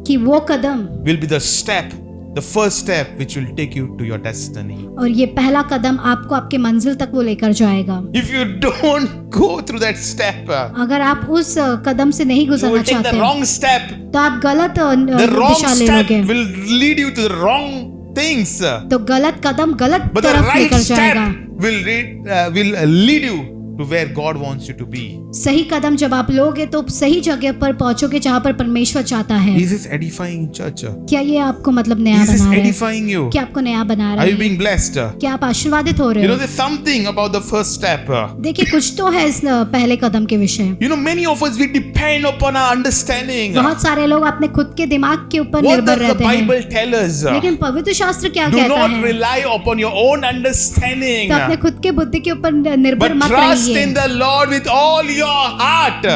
कि वो कदम will be the step, the first step which will take you to your destiny. और ये पहला कदम आपको आपके मंजिल तक वो लेकर जाएगा। If you don't go through that step, अगर आप उस कदम से नहीं you गुजरना will take चाहते the हैं wrong step. तो आप गलत The wrong दिशा ले step लोगे, will lead you to the wrong things. तो गलत कदम गलत But the तरफ right लेकर जाएगा। step will lead you to where God wants you to be. सही कदम जब आप लोगे तो सही जगह पर पहुंचोगे जहाँ पर परमेश्वर चाहता है। Is this edifying, church? क्या ये आपको मतलब नया Is this बना रहा है? edifying you? क्या आपको नया बना रहा Are you है? being blessed? क्या आप आशीर्वादित हो रहे You know, हो? there's something about the first step. देखिए कुछ तो है इस पहले कदम के विषय। You know, many of us, we depend upon our understanding. बहुत सारे लोग अपने खुद के दिमाग के ऊपर What निर्भर does the रहते हैं, Bible tell us? लेकिन पवित्र शास्त्र क्या Do कहता not है? rely upon your own understanding, तो अपने खुद के बुद्धि के ऊपर निर्भर but मत trust रहिए। in the Lord with all your heart.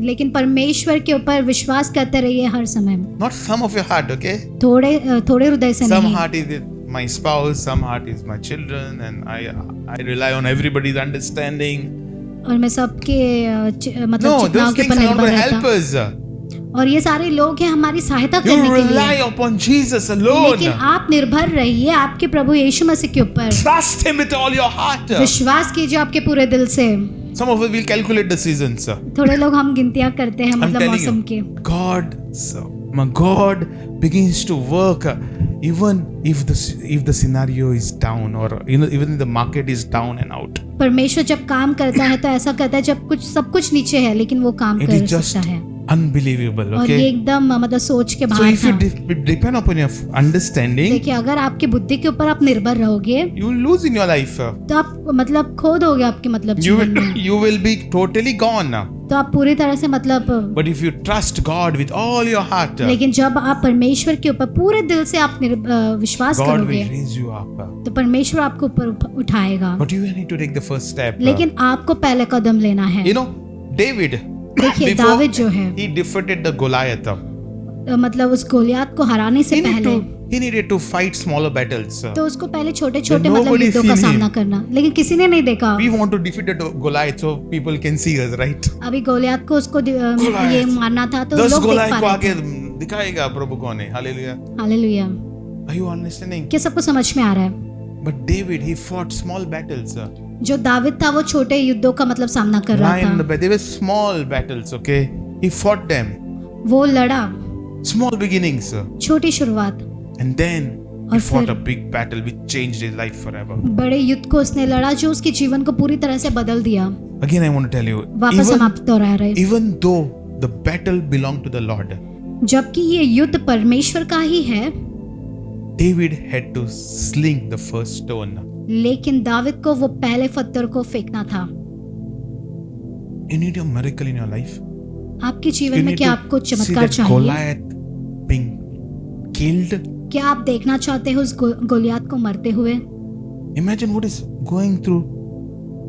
लेकिन परमेश्वर के ऊपर विश्वास करते रहिए हर समय, Not some of your heart, okay? थोड़े हृदय से Some नहीं। heart is with my spouse, some heart is my children, and I rely on everybody's understanding. और मैं सबके मतलब No, चिंताओं those के things ऊपर are not निर्भर going to रहता। help us. और ये सारे लोग हैं हमारी सहायता You करने के rely लिए, upon Jesus लेकिन alone. आप निर्भर रहिए आपके प्रभु यीशु मसीह के ऊपर। Trust Him with all your heart. विश्वास कीजिए आपके पूरे दिल से। Some of us will calculate the seasons. थोड़े लोग हम गिनतियां करते हैं I'm मतलब telling मौसम के। you, God begins to work even if the scenario is down, or even if the market is down and out. परमेश्वर जब काम करता है तो ऐसा करता है जब सब कुछ नीचे है लेकिन वो काम It कर is just सकता है। unbelievable. और ये Okay. एकदम मतलब सोच के So बाहर if you था। depend upon your understanding, देखिए अगर आपकी बुद्धि के ऊपर आप निर्भर रहोगे you will lose in your life. तो आप मतलब खो दोगे आपके मतलब You जीवन will में, you will be totally gone. तो आप पूरी तरह से मतलब। But if you trust God with all your heart, लेकिन जब आप परमेश्वर के ऊपर पूरे दिल से आप विश्वास God करोगे will raise you up. तो परमेश्वर आपको ऊपर उठाएगा, But you need to take the first step. लेकिन आपको पहले कदम लेना है। You know, David, देखिए before दाविद जो है he defeated the Goliath, मतलब उस गोलियात को हराने से पहले he needed to fight smaller battles. तो उसको पहले छोटे छोटे But मतलब nobody युद्धों का seen सामना him. करना, लेकिन किसी ने नहीं देखा। We want to defeat the Goliath so people can see us, right? अभी गोलियात को उसको Goliath. ये मारना था तो 10 लोग देख Goliath पा को रहे आगे थे। दिखाएगा प्रभु कौन है. Hallelujah. Hallelujah. Are you understanding? क्या सबको समझ में आ रहा है? But David, he fought small battles. जो दाविद था वो छोटे युद्धों का मतलब सामना कर रहा Lion, था। they were small battles, okay? He fought them. वो लड़ा, Small beginnings. छोटी शुरुआत, And then he और fought a फिर big battle which changed his life forever. बड़े युद्ध को उसने लड़ा जो उसके जीवन को पूरी तरह से बदल दिया। Again, I want to tell you, वापस हम आप दोहरा रहे, even though the battle belonged to the Lord, जबकि ये युद्ध परमेश्वर का ही है, David had to sling the first stone. लेकिन दाविद को वो पहले पत्थर को फेंकना था। You need a miracle in your life. आपके You जीवन में need क्या to आपको see चमत्कार that चाहिए? Goliath being killed. क्या आप देखना चाहते हो उस गोलियात को मरते हुए? Imagine what is going through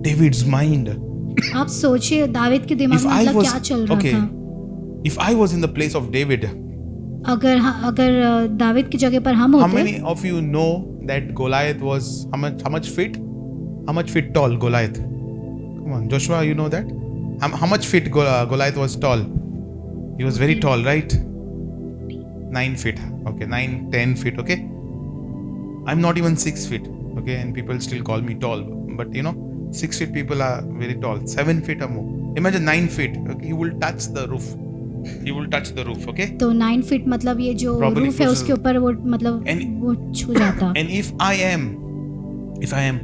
David's mind. आप सोचिए दाविद के दिमाग If में I मतलब was क्या चल रहा okay, था। If I was in the place of David, अगर दाविद की जगह पर हम how होते, many of you know that Goliath was how much feet? How much feet tall Goliath? Come on, Joshua, you know that? How much feet Goliath was tall? He was very tall, right? 9 feet. Okay, 9-10 feet. Okay. I'm not even 6 feet. Okay, and people still call me tall. But 6 feet people are very tall. 7 feet or more. Imagine 9 feet. Okay, you will touch the roof. You will touch the roof. Okay. तो 9 feet मतलब ये जो Probably roof है closer. उसके ऊपर वो मतलब And- वो छू जाता. And if I am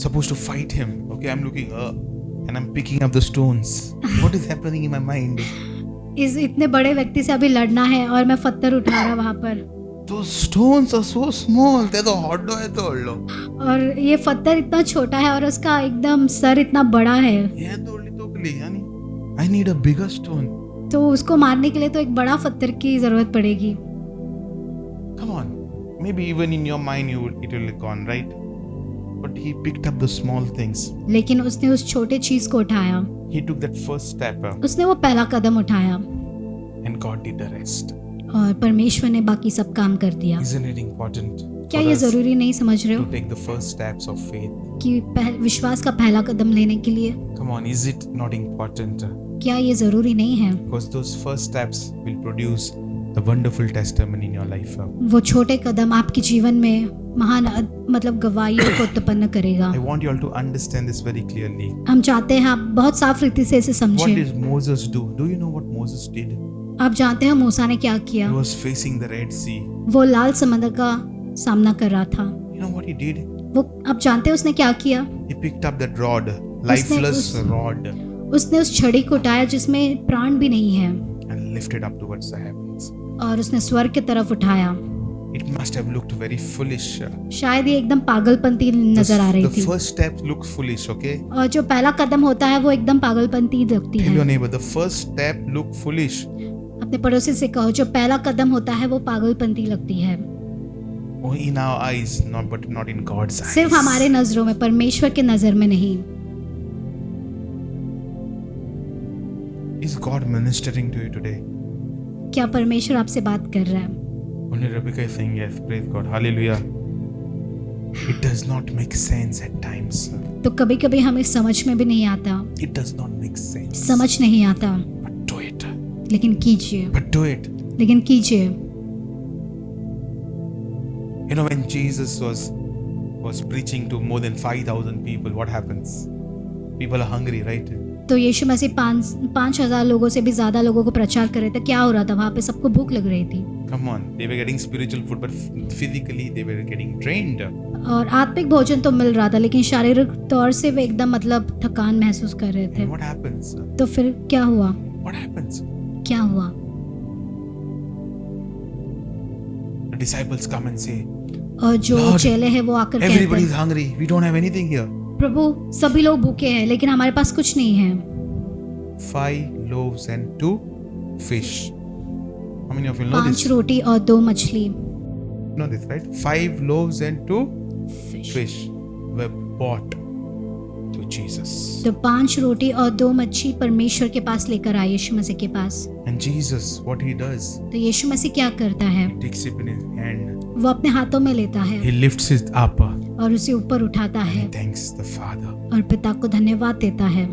supposed to fight him, okay, I'm looking and I'm picking up the stones. What is happening in my mind? इस इतने बड़े व्यक्ति से अभी लड़ना है और मैं पत्थर उठा रहा वहां पर, Those stones are so small. They're the hot dog है तोड़लो. और ये पत्थर इतना छोटा है और उसका एकदम सर इतना बड़ा है, ये तोड़ली तो के लिए यानी. I need a bigger stone. तो उसको मारने के लिए तो एक बड़ा पत्थर की जरूरत पड़ेगी. Come on. Maybe even in your mind it will be gone, right? But he picked up the small things. लेकिन उसने उस छोटे चीज को उठाया, He took that first step उसने वो पहला कदम उठाया and God did the rest. और परमेश्वर ने बाकी सब काम कर दिया. Isn't it important क्या for ये us जरूरी नहीं समझ रहे to हो take the first steps of faith? कि विश्वास का पहला कदम लेने के लिए Come on, is it not important? क्या ये जरूरी नहीं है? Because those first steps will produce the wonderful testimony in your life. वो छोटे कदम आपके जीवन में महान मतलब गवाहियों को उत्पन्न करेगा. I want you all to understand this very clearly. हम चाहते हैं आप बहुत साफ रीति से इसे What समझें. did Moses do? Do you know what Moses did? आप जानते हैं मूसा ने क्या किया? He was facing the Red Sea. वो लाल समंदर का सामना कर रहा था. You know what he did? वो आप जानते हैं उसने क्या किया? He picked up that rod, lifeless rod, उसने उस छड़ी को उठाया जिसमें प्राण भी नहीं है and lifted up towards the heavens. और उसने स्वर्ग की तरफ उठाया. It must have looked very foolish. शायद ये एकदम पागलपंती नजर आ रही The थी. first step looked foolish, okay? और जो पहला कदम होता है वो एकदम पागलपंती लगती Tell your है. neighbor, the first step looked foolish. अपने पड़ोसी से कहो जो पहला कदम होता है वो पागलपंती लगती है. Oh, in our eyes, but not in God's eyes. सिर्फ हमारे नजरों में, परमेश्वर के नजर में नहीं. Is God ministering to you today? क्या परमेश्वर आपसे बात कर रहा है? Only Rebecca is saying yes. Praise God. Hallelujah. It does not make sense at times. तो कभी कभी हमें समझ में भी नहीं आता, It does not make sense. समझ नहीं आता, But do it. लेकिन कीजिए, But do it. लेकिन कीजिए. You know, when Jesus was preaching to more than 5,000 people, what happens? People are hungry, right? तो यीशु मसीह 5,000 लोगों से भी ज्यादा लोगों को प्रचार कर रहे थे. क्या हो रहा था वहां पे? सबको भूख लग रही थी Come on. They were getting spiritual food, but physically they were getting drained. और आत्मिक भोजन तो मिल रहा था, लेकिन शारीरिक तौर से वे एकदम मतलब थकान महसूस कर रहे थे. And what happens? तो फिर क्या हुआ? What happens? क्या हुआ? The disciples come and say, और जो Lord, चेले हैं वो आकर कहते everybody is हैं, hungry. We don't have anything here. प्रभु सभी लोग भूखे हैं लेकिन हमारे पास कुछ नहीं है. 5 loaves and 2 fish. How many of you know 5 this? रोटी और 2 मछली. You know this, right? 5 loaves and 2 fish were brought to Jesus. तो 5 रोटी और 2 मच्छी परमेश्वर के पास लेकर आए, यीशु मसीह के पास. And Jesus, what he does, तो यीशु मसीह क्या करता है? he takes it in his hand. वो अपने हाथों में लेता है He lifts it up और उसे ऊपर उठाता and है he thanks the Father. और पिता को धन्यवाद देता है.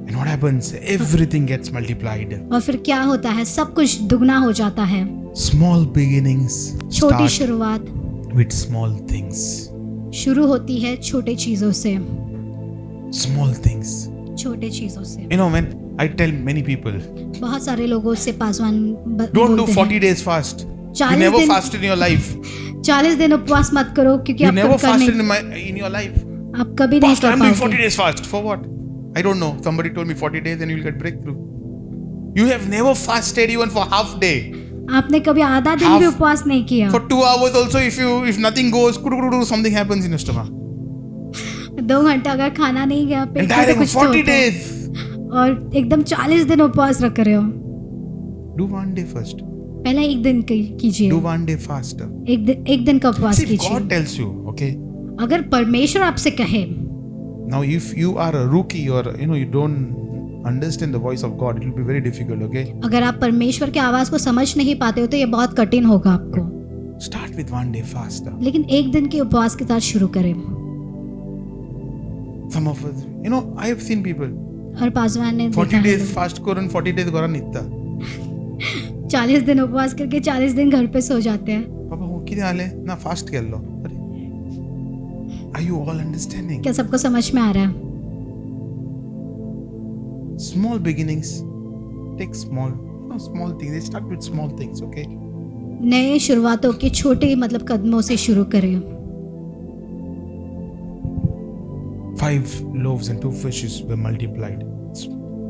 And what happens? Everything gets multiplied. और फिर क्या होता है? सब कुछ दुगना हो जाता है. Small beginnings छोटी start शुरुआत with small things. शुरू होती है छोटे चीजों से. Small things. छोटे चीजों से. You know, when I tell many people, बहुत सारे लोगों से पासवान don't do बोलते 40 हैं, days fast. You 40 never दिन fasted in your life. 40 दिन उपवास मत करो क्योंकि You आप never कभी कर fasted नहीं, in your life. आप कभी नहीं Pastor, कर I'm doing 40 पाओगे. days fast. For what? I don't know. Somebody told me 40 days and you'll get breakthrough. You have never fasted even for half day. आपने कभी आधा दिन भी उपवास नहीं किया. For 2 hours also, if nothing goes, something happens in your stomach. 2 घंटा अगर खाना नहीं गया पेट And में तो direct कुछ तो 40 होता है. days. और एकदम 40 दिन उपवास रख रहे हो. Do 1 day first. पहले एक दिन कीजिए. Do 1 day fast. एक दिन का उपवास See, if God कीजिए. tells you, okay, अगर परमेश्वर आपसे कहे, now if you are a rookie or you don't understand the voice of God, it will be very difficult, okay? अगर आप परमेश्वर की आवाज़ को समझ नहीं पाते हो तो ये बहुत कठिन होगा आपको, Start with one day fast. लेकिन एक दिन के उपवास के साथ शुरू करें. Some of us, I have seen people, और पासवान ने 40 देखा है days fast करून 40 days करा निघता. 40 दिन उपवास करके 40 दिन घर पे सो जाते हैं. बाबा हो किती आले ना फास्ट केलो. अरे, are you all understanding? क्या सबको समझ में आ रहा है? Small beginnings, take small things. They start with small things, okay? नए शुरुआतों के छोटे मतलब कदमों से शुरू करें. 5 loaves and 2 fishes were multiplied.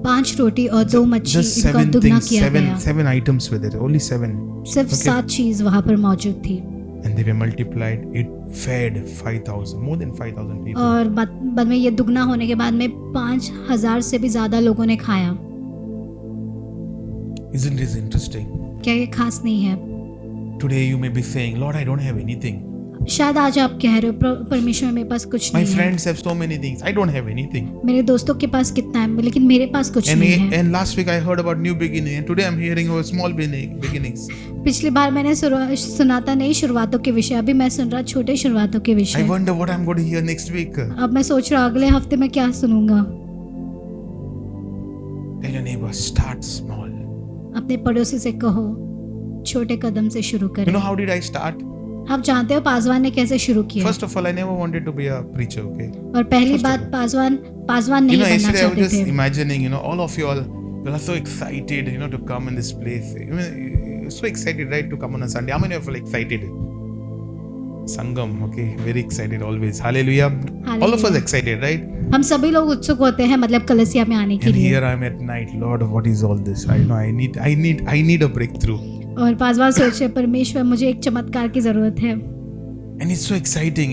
5 रोटी और 2 मच्छी Just इनका 7 दुगना things, किया गया. 7 items were there, only 7. सिर्फ Okay. 7 चीज वहां पर मौजूद थी. And they were multiplied. It fed 5,000, more than 5,000 people. और बाद में ये दुगना होने के बाद में 5,000 से भी ज्यादा लोगों ने खाया. Isn't this interesting? क्या ये खास नहीं है? Today you may be saying, Lord, I don't have anything. शायद आज आप कह रहे हो परमेश्वर मेरे पास कुछ My नहीं है. friends have so many things. I don't have anything. मेरे दोस्तों के पास कितना है लेकिन मेरे पास कुछ नहीं है. And last week I heard about new beginning, and today I'm hearing about small beginnings. पिछली बार मैंने सुना था नई शुरुआतों के विषय, अभी मैं सुन रहा छोटे शुरुआतों के I विषय. wonder what I'm going to hear next week. अब मैं सोच रहा हूँ अगले हफ्ते में क्या सुनूंगा. Tell your neighbor, start small. अपने पड़ोसी से कहो छोटे कदम से शुरू You करें. know how did I start? आप जानते हो पासवान ने कैसे शुरू किया. First of all, I never wanted to be a preacher, okay? और पहली First of बात all. पासवान नहीं बनना Yesterday I was चाहते just थे. imagining, all of you all are so excited, to come in this place. You're so excited, right, to come on a Sunday. How many of you are excited? Sangam, okay, very excited always. Hallelujah. All of us Hallelujah. excited, right? हम सभी लोग उत्सुक होते हैं मतलब कलसिया में आने के And लिए. here I am at night. Lord, what is all this? I need a breakthrough. और पासवान सोचे परमेश्वर मुझे एक चमत्कार की जरूरत है. And it's so exciting,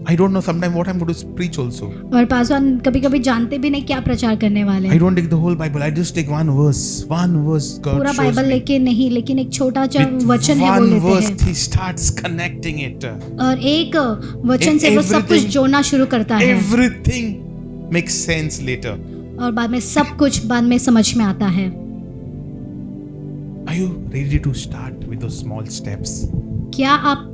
I don't know sometimes what I'm going to preach also. और पासवान कभी कभी जानते भी नहीं क्या प्रचार करने वाले I हैं. don't take the whole Bible. I just take one verse. One verse God पूरा shows बाइबल me. लेके नहीं लेकिन एक छोटा सा With वचन है वो one लेते verse, हैं he starts connecting it. और एक वचन से वो सब कुछ Everything- जोड़ना शुरू करता है. Everything makes sense later. और बाद में सब कुछ बाद में समझ में आता है. Are you ready to start with those small steps? क्या आप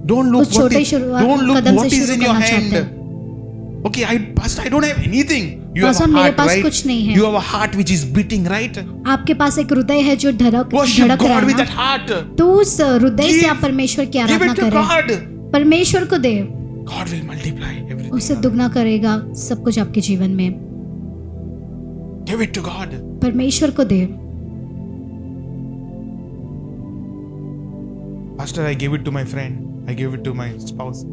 Don't look उस छोटे don't look कदम what से is शुरू in your करना hand. चाहते हैं. Okay, Pastor, I don't have anything. You have Pastor, a मेरे heart, पास right? कुछ नहीं है. You have a heart which is beating, right? आपके पास एक हृदय है जो धड़क Worship रहा God with है that ना. heart. तो उस हृदय से Give- आप परमेश्वर की Give आराधना it to करें. God. परमेश्वर को दे, God will multiply everything. उससे दुगना करेगा सब कुछ आपके जीवन में. Give it to God. परमेश्वर को दे. Pastor, I gave it to my friend. I gave it to my spouse.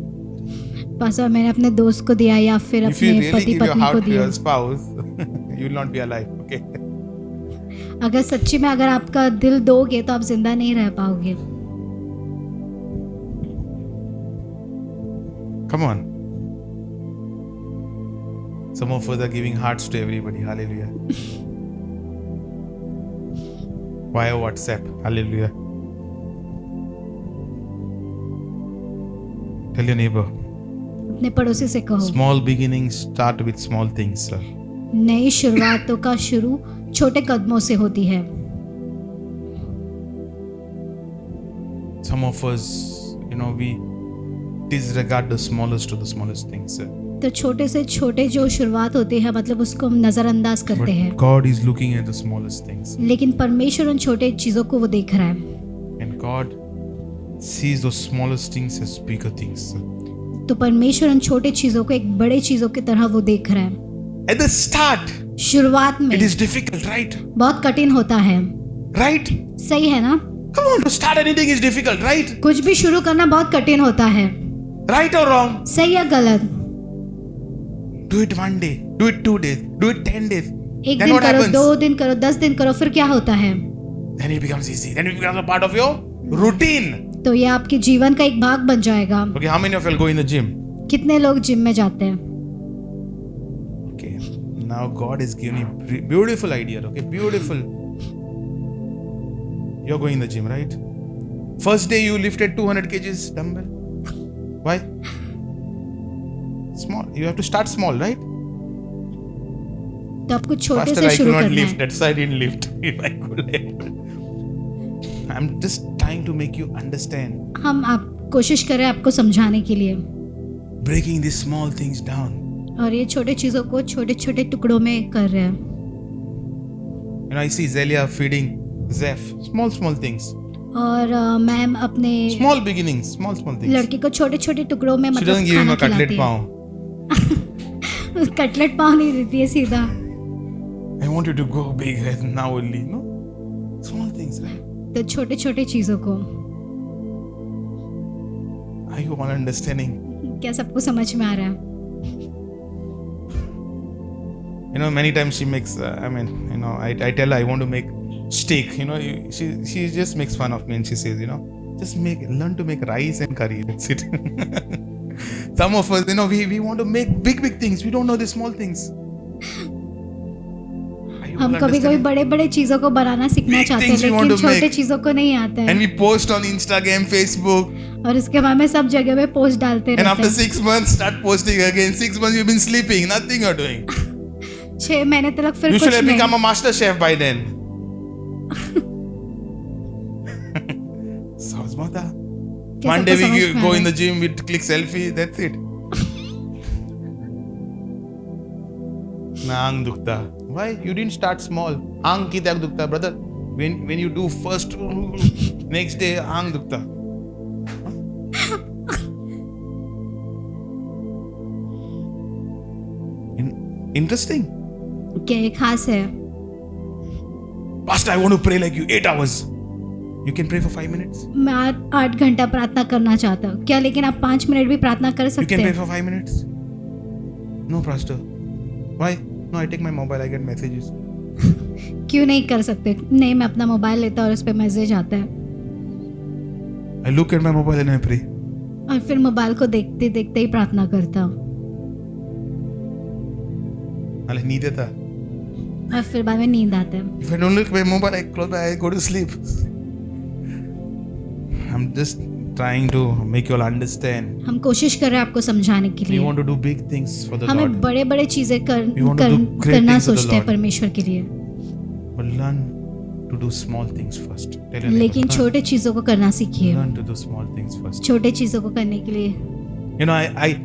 पासा मैंने अपने दोस्त को दिया या फिर If you अपने really पति give your पत्नी को heart to दिया. your spouse, you will not be alive. Okay. अगर सच्ची में अगर आपका दिल दोगे तो आप जिंदा नहीं रह पाओगे. Come on. Some of us are giving hearts to everybody. Hallelujah. Via WhatsApp. Hallelujah. Tell your neighbor. अपने पड़ोसी से कहो Small beginnings start with small things, sir. नई शुरुआतों का शुरू छोटे कदमों से होती है. Some of us, we disregard the smallest to the smallest things, sir. तो छोटे से छोटे जो शुरुआत होती है मतलब उसको हम नजरअंदाज करते But हैं. God is looking at the smallest things. लेकिन परमेश्वर उन छोटे चीजों को वो देख रहा है. And God sees those smallest things as bigger things, sir. तो परमेश्वर उन छोटे चीजों को एक बड़े चीजों की तरह वो देख रहा है. At the start, शुरुआत में it is difficult, right? बहुत कठिन होता है. Right? सही है ना. Come on, to start anything is difficult, right? कुछ भी शुरू करना बहुत कठिन होता है. Right or wrong? सही या गलत. Do it one day, do it 2 days, do it 10 days. एक Then दिन what करो, happens? 2 दिन करो, 10 दिन करो, फिर क्या होता है. Then it becomes easy. Then it becomes a part of your routine. तो ये आपके जीवन का एक भाग बन जाएगा. Okay, how many of you will go in the gym? कितने लोग जिम में जाते हैं. Okay, now God is giving you beautiful idea. Okay, beautiful. You're going in the gym, right? First day you lifted 200 kgs dumbbell. Why? Small. You have to start small, right? तो आपको छोटे Pastor, से I शुरू could not करना lift. है। That's why I didn't lift. If I could lift. I'm just trying to make you understand. हम आप कोशिश करें आपको समझाने के लिए, Breaking these small things down. और ये छोटे चीज़ों को छोटे छोटे टुकड़ों में कर रहे हैं। You know, I see Zelia feeding Zeph. Small things. और मैम अपने Small beginnings. Small things. लड़के को छोटे छोटे टुकड़ों में She मतलब doesn't give him खाना a cutlet खिलाती pav. है। कटलेट पाव नहीं देती है सीधा। I want you to go big now only. No? Small things, right? तो छोटे छोटे चीज़ों को, Are you all understanding? क्या सबको समझ में आ रहा है? You know, many times she makes. I tell her I want to make steak. You know, she just makes fun of me and she says, just learn to make rice and curry. That's it. Some of us, we want to make big things. We don't know the small things. Are you all हम कभी कभी understanding? बड़े बड़े चीज़ों को बनाना सीखना Big चाहते हैं, things we want लेकिन to छोटे make. चीज़ों को नहीं आता And है, we post on Instagram, Facebook, और इसके बाद में सब जगह पे पोस्ट डालते and रहते after हैं। 6 months start posting again. 6 months you've been sleeping, nothing you're doing. 6 महीने तक फिर You should कुछ have नहीं। become a master chef by then. Sazmata. क्या One day सबको we समझ में आ go रहा in है? the gym, we click selfie, that's it. Na ang dukta. Why? You didn't start small. Ang ki tak dukta, brother. When you do first, next day ang dukta. Interesting. क्या ये खास है? Pastor, I want to pray like you 8 hours. You can pray for 5 minutes. मैं 8 घंटा प्रार्थना करना चाहता हूँ क्या, लेकिन आप 5 मिनट भी प्रार्थना कर You सकते can pray हैं? for 5 minutes. No, Pastor. Why? No, I take my mobile, I get messages. क्यों नहीं कर सकते? नहीं, मैं अपना मोबाइल लेता और उस पर मैसेज आता है, I look at my mobile and I pray. और फिर मोबाइल को देखते देखते ही प्रार्थना करता हूँ, I need it. और फिर बाद में नींद आता है। If I don't look at my mobile, I close my eyes, go to sleep. I'm just trying to make you all understand. हम कोशिश कर रहे हैं आपको समझाने के We लिए। want to do big things for the हमें Lord. बड़े बड़े चीजें We want to do great करना things for the सोचते हैं Lord. परमेश्वर के लिए, But learn to do small things first. Tell your लेकिन neighbor, छोटे चीजों को करना सीखिए। learn to do small things first. छोटे चीजों को करने के लिए, You know,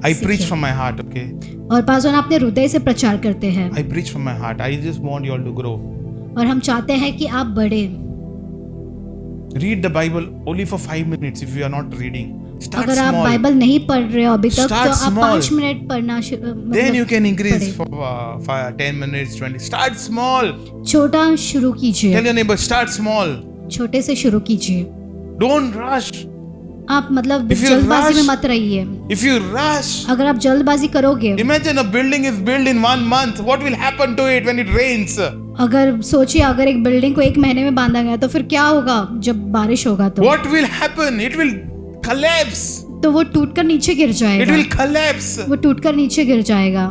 I preach from my heart, okay? और पास अपने हृदय से प्रचार करते हैं, I preach from my heart. I just want you all to grow. और हम चाहते हैं कि आप बढ़े। Read the Bible only for 5 minutes if you are not reading. Start अगर आप small. बाइबल नहीं पढ़ रहे हो अभी तक, Start तो आप small. 5 मिनट पढ़ना Then you can increase पढ़े। for 10 minutes, 20. Start small. छोटा शुरू कीजिए, Tell your neighbor, start small. छोटे से शुरू कीजिए। Don't rush. आप मतलब If you जल्दबाजी में rush- मत रहिए। If you rush, अगर आप जल्दबाजी करोगे, imagine a building is built in 1 month. What will happen to it when it rains? अगर सोचिए अगर एक बिल्डिंग को 1 महीने में बांधा गया तो फिर क्या होगा जब बारिश होगा तो What will happen? It will collapse. तो वो टूटकर नीचे गिर It जाएगा, will collapse. वो टूटकर नीचे गिर जाएगा।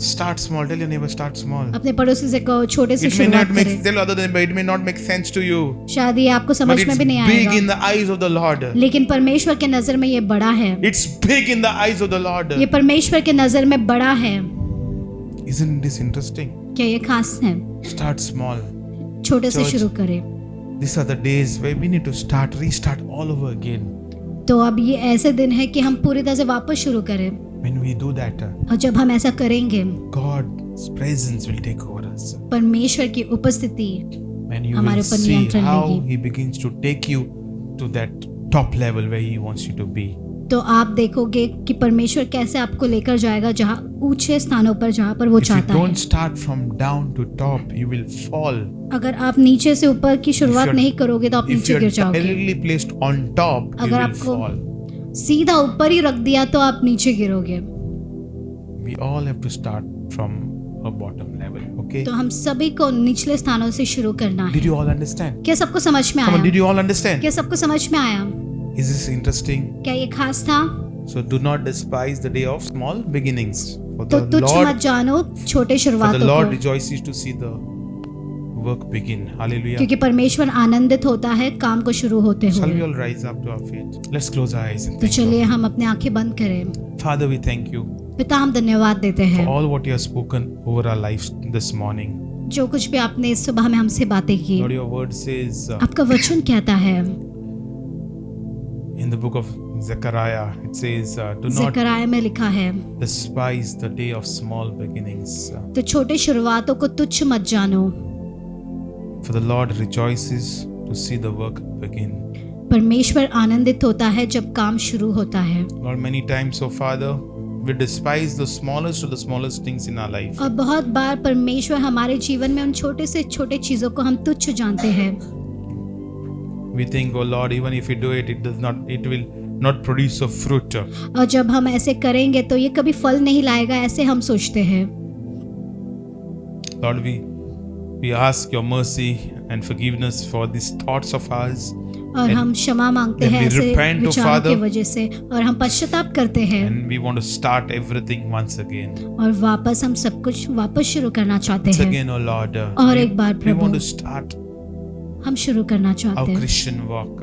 Start small. Tell your neighbor, start small. अपने पड़ोसी से कहो छोटे से It may शुरुआत not make, करें। tell other neighbor, it may not make sense to you. शायद ये आपको But समझ it's में भी नहीं big आएगा, in the eyes of the Lord. लेकिन परमेश्वर के नजर में ये बड़ा है। It's big in the eyes of the Lord. ये परमेश्वर के नजर में बड़ा है। Isn't this interesting? क्या ये खास है? Start small. छोटे से Church. शुरू करें। These are the days where we need to restart all over again. तो अब ये ऐसे दिन है कि हम पूरी तरह से वापस शुरू करें, When we do that, और जब हम ऐसा करेंगे, God's presence will take over us. परमेश्वर की उपस्थिति When you हमारे will ऊपर see नियंत्रण how लेगी। He begins to take you to that top level where He wants you to be. तो आप देखोगे कि परमेश्वर कैसे आपको लेकर जाएगा जहाँ ऊंचे स्थानों पर जहाँ पर वो If you चाहता है। don't start from down to top, you will fall. अगर आप नीचे से ऊपर की शुरुआत If you're- नहीं करोगे तो आप If नीचे you're गिर जाओगे। directly placed on top, you अगर will आपको fall. सीधा ऊपर ही रख दिया तो आप नीचे गिरोगे। We all have to start from a bottom level. Okay? तो हम सभी को निचले स्थानों से शुरू करना Did है। you all understand? क्या सबको समझ में Come on, did आया? you all understand? क्या सबको समझ में आया? Is this interesting? क्या ये खास था? So do not despise the day of small beginnings. For तो the तुच्छ Lord, मत जानो छोटे for the शुरुआतों Lord को, rejoices to see the work begin. Hallelujah. क्योंकि परमेश्वर आनंदित होता है काम को शुरू होते Shall we हुए। all rise up to our feet? Let's close our eyes and तो thank चलिए God. हम अपने आंखें बंद करें। Father, we thank you पिता, हम धन्यवाद देते for हैं all what you have spoken over our lives this morning. जो कुछ भी आपने इस सुबह में हमसे बातें की। Lord, your word says आपका वचन कहता है in the book of Zechariah, it says, do not Zakaria में लिखा है, despise the day of small beginnings, तो छोटे शुरुआतों को तुच्छ मत जानो, for the Lord rejoices to see the work begin. परमेश्वर आनंदित होता है जब काम शुरू होता है। Lord, many times, oh Father, we despise the smallest of the smallest things in our life. और बहुत बार परमेश्वर हमारे जीवन में उन छोटे से छोटे चीज़ों को हम तुच्छ जानते हैं। We think, oh Lord, even if we do it, it will not produce a fruit. और जब हम ऐसे करेंगे तो ये कभी फल नहीं लाएगा, ऐसे हम सोचते हैं। Lord, we ask your mercy and forgiveness for these thoughts of ours, और हम क्षमा मांगते when हैं we ऐसे repent, oh विचारों की Father, वजह से, और हम पश्चाताप करते हैं and we want to start everything once again. और वापस हम सब कुछ वापस शुरू करना चाहते Once हैं। again, oh Lord, और एक बार we Prabhu, want to start हम शुरू करना our चाहते हैं Christian walk.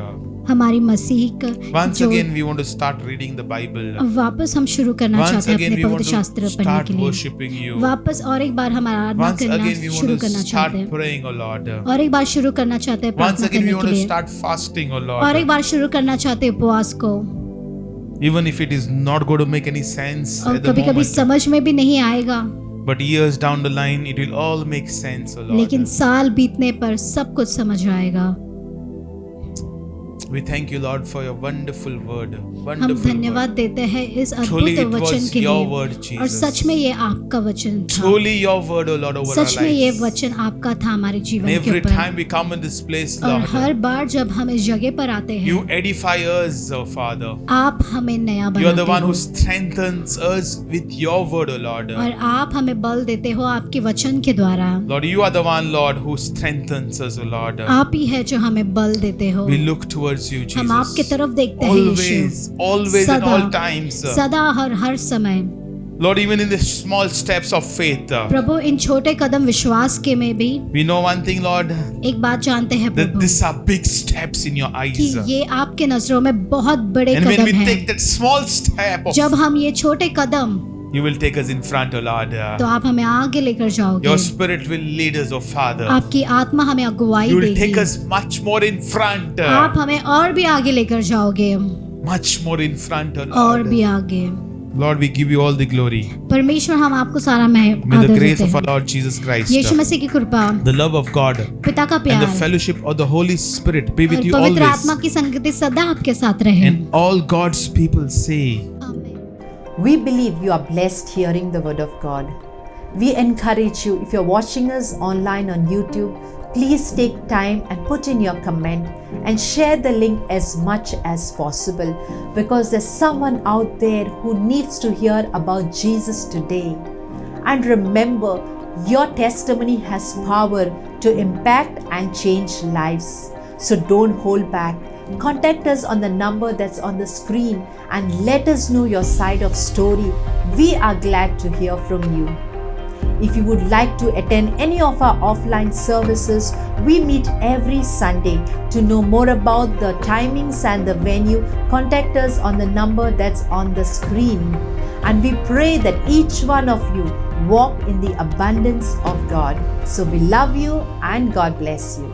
हमारी मसीही का Once जो again, we want to start reading the Bible. वापस हम शुरू करना Once चाहते हैं again, अपने we want पवित्र to शास्त्र पढ़ने start के लिए। worshiping you. वापस और एक बार हम आराधना Once करना again, we शुरू want to करना start चाहते हैं praying, oh Lord. और एक बार शुरू करना चाहते हैं Once प्रार्थना again, we करने want के to लिए start fasting, oh और एक Lord. बार शुरू करना चाहते हैं उपवास को। Even if it is not going to make any sense और at the कभी कभी moment, समझ में भी नहीं आएगा, but years down the line, it will all make sense, oh लेकिन Lord. साल बीतने पर सब कुछ समझ आएगा। We thank you, Lord, for your wonderful word. हम Wonderful धन्यवाद word. देते हैं इस Truly अद्भुत it वचन was के your लिए, word, और Jesus. सच में ये आपका वचन था। Truly your word, oh Lord, over our सच में ये lives. वचन आपका था हमारे And जीवन के every ऊपर। time we come in this place, और हर Lord, बार जब हम इस जगह पर आते you हैं, edify us, oh Father. आप हमें नया You are the one बनाते who हो strengthens us with your word, oh Lord. और आप हमें बल देते हो आपके वचन के द्वारा। Lord, you are the one, Lord, who strengthens us, oh Lord. आप ही है जो हमें बल देते हो। We look towards you, हम आपके Jesus. तरफ देखते हैं Always, यीशु, always and सदा, all times. सदा हर समय। Lord, even in the small steps of faith, प्रभु इन छोटे कदम विश्वास के में भी we know one thing, Lord, एक बात जानते हैं that Prabhu, these are big steps in your कि eyes. ये आपके नजरों में बहुत बड़े And when कदम we हैं। take that small step of, जब हम ये छोटे कदम, you will take us in front, oh Lord. तो आप हमें आगे लेकर जाओगे। Your spirit will lead us, oh Father. आपकी आत्मा हमें अगुवाई You will take देगी। us much more in front. आप हमें और भी आगे लेकर जाओगे, Much more in front, oh और Lord. भी आगे। Lord, we give you all the glory. परमेश्वर हम आपको सारा May the आदर grace देते of our हैं। Lord Jesus Christ, यीशु मसीह की कृपा, the love of God, पिता का and प्यार the fellowship of the Holy Spirit be with और you पवित्र always. आत्मा की संगति सदा आपके साथ रहे। And all God's people say, आमीन। We believe you are blessed hearing the word of God. We encourage you, if you're watching us online on YouTube, please take time and put in your comment and share the link as much as possible, because there's someone out there who needs to hear about Jesus today. And remember, your testimony has power to impact and change lives. So don't hold back. Contact us on the number that's on the screen and let us know your side of story. We are glad to hear from you. If you would like to attend any of our offline services, we meet every Sunday. To know more about the timings and the venue, contact us on the number that's on the screen. And we pray that each one of you walk in the abundance of God. So we love you and God bless you.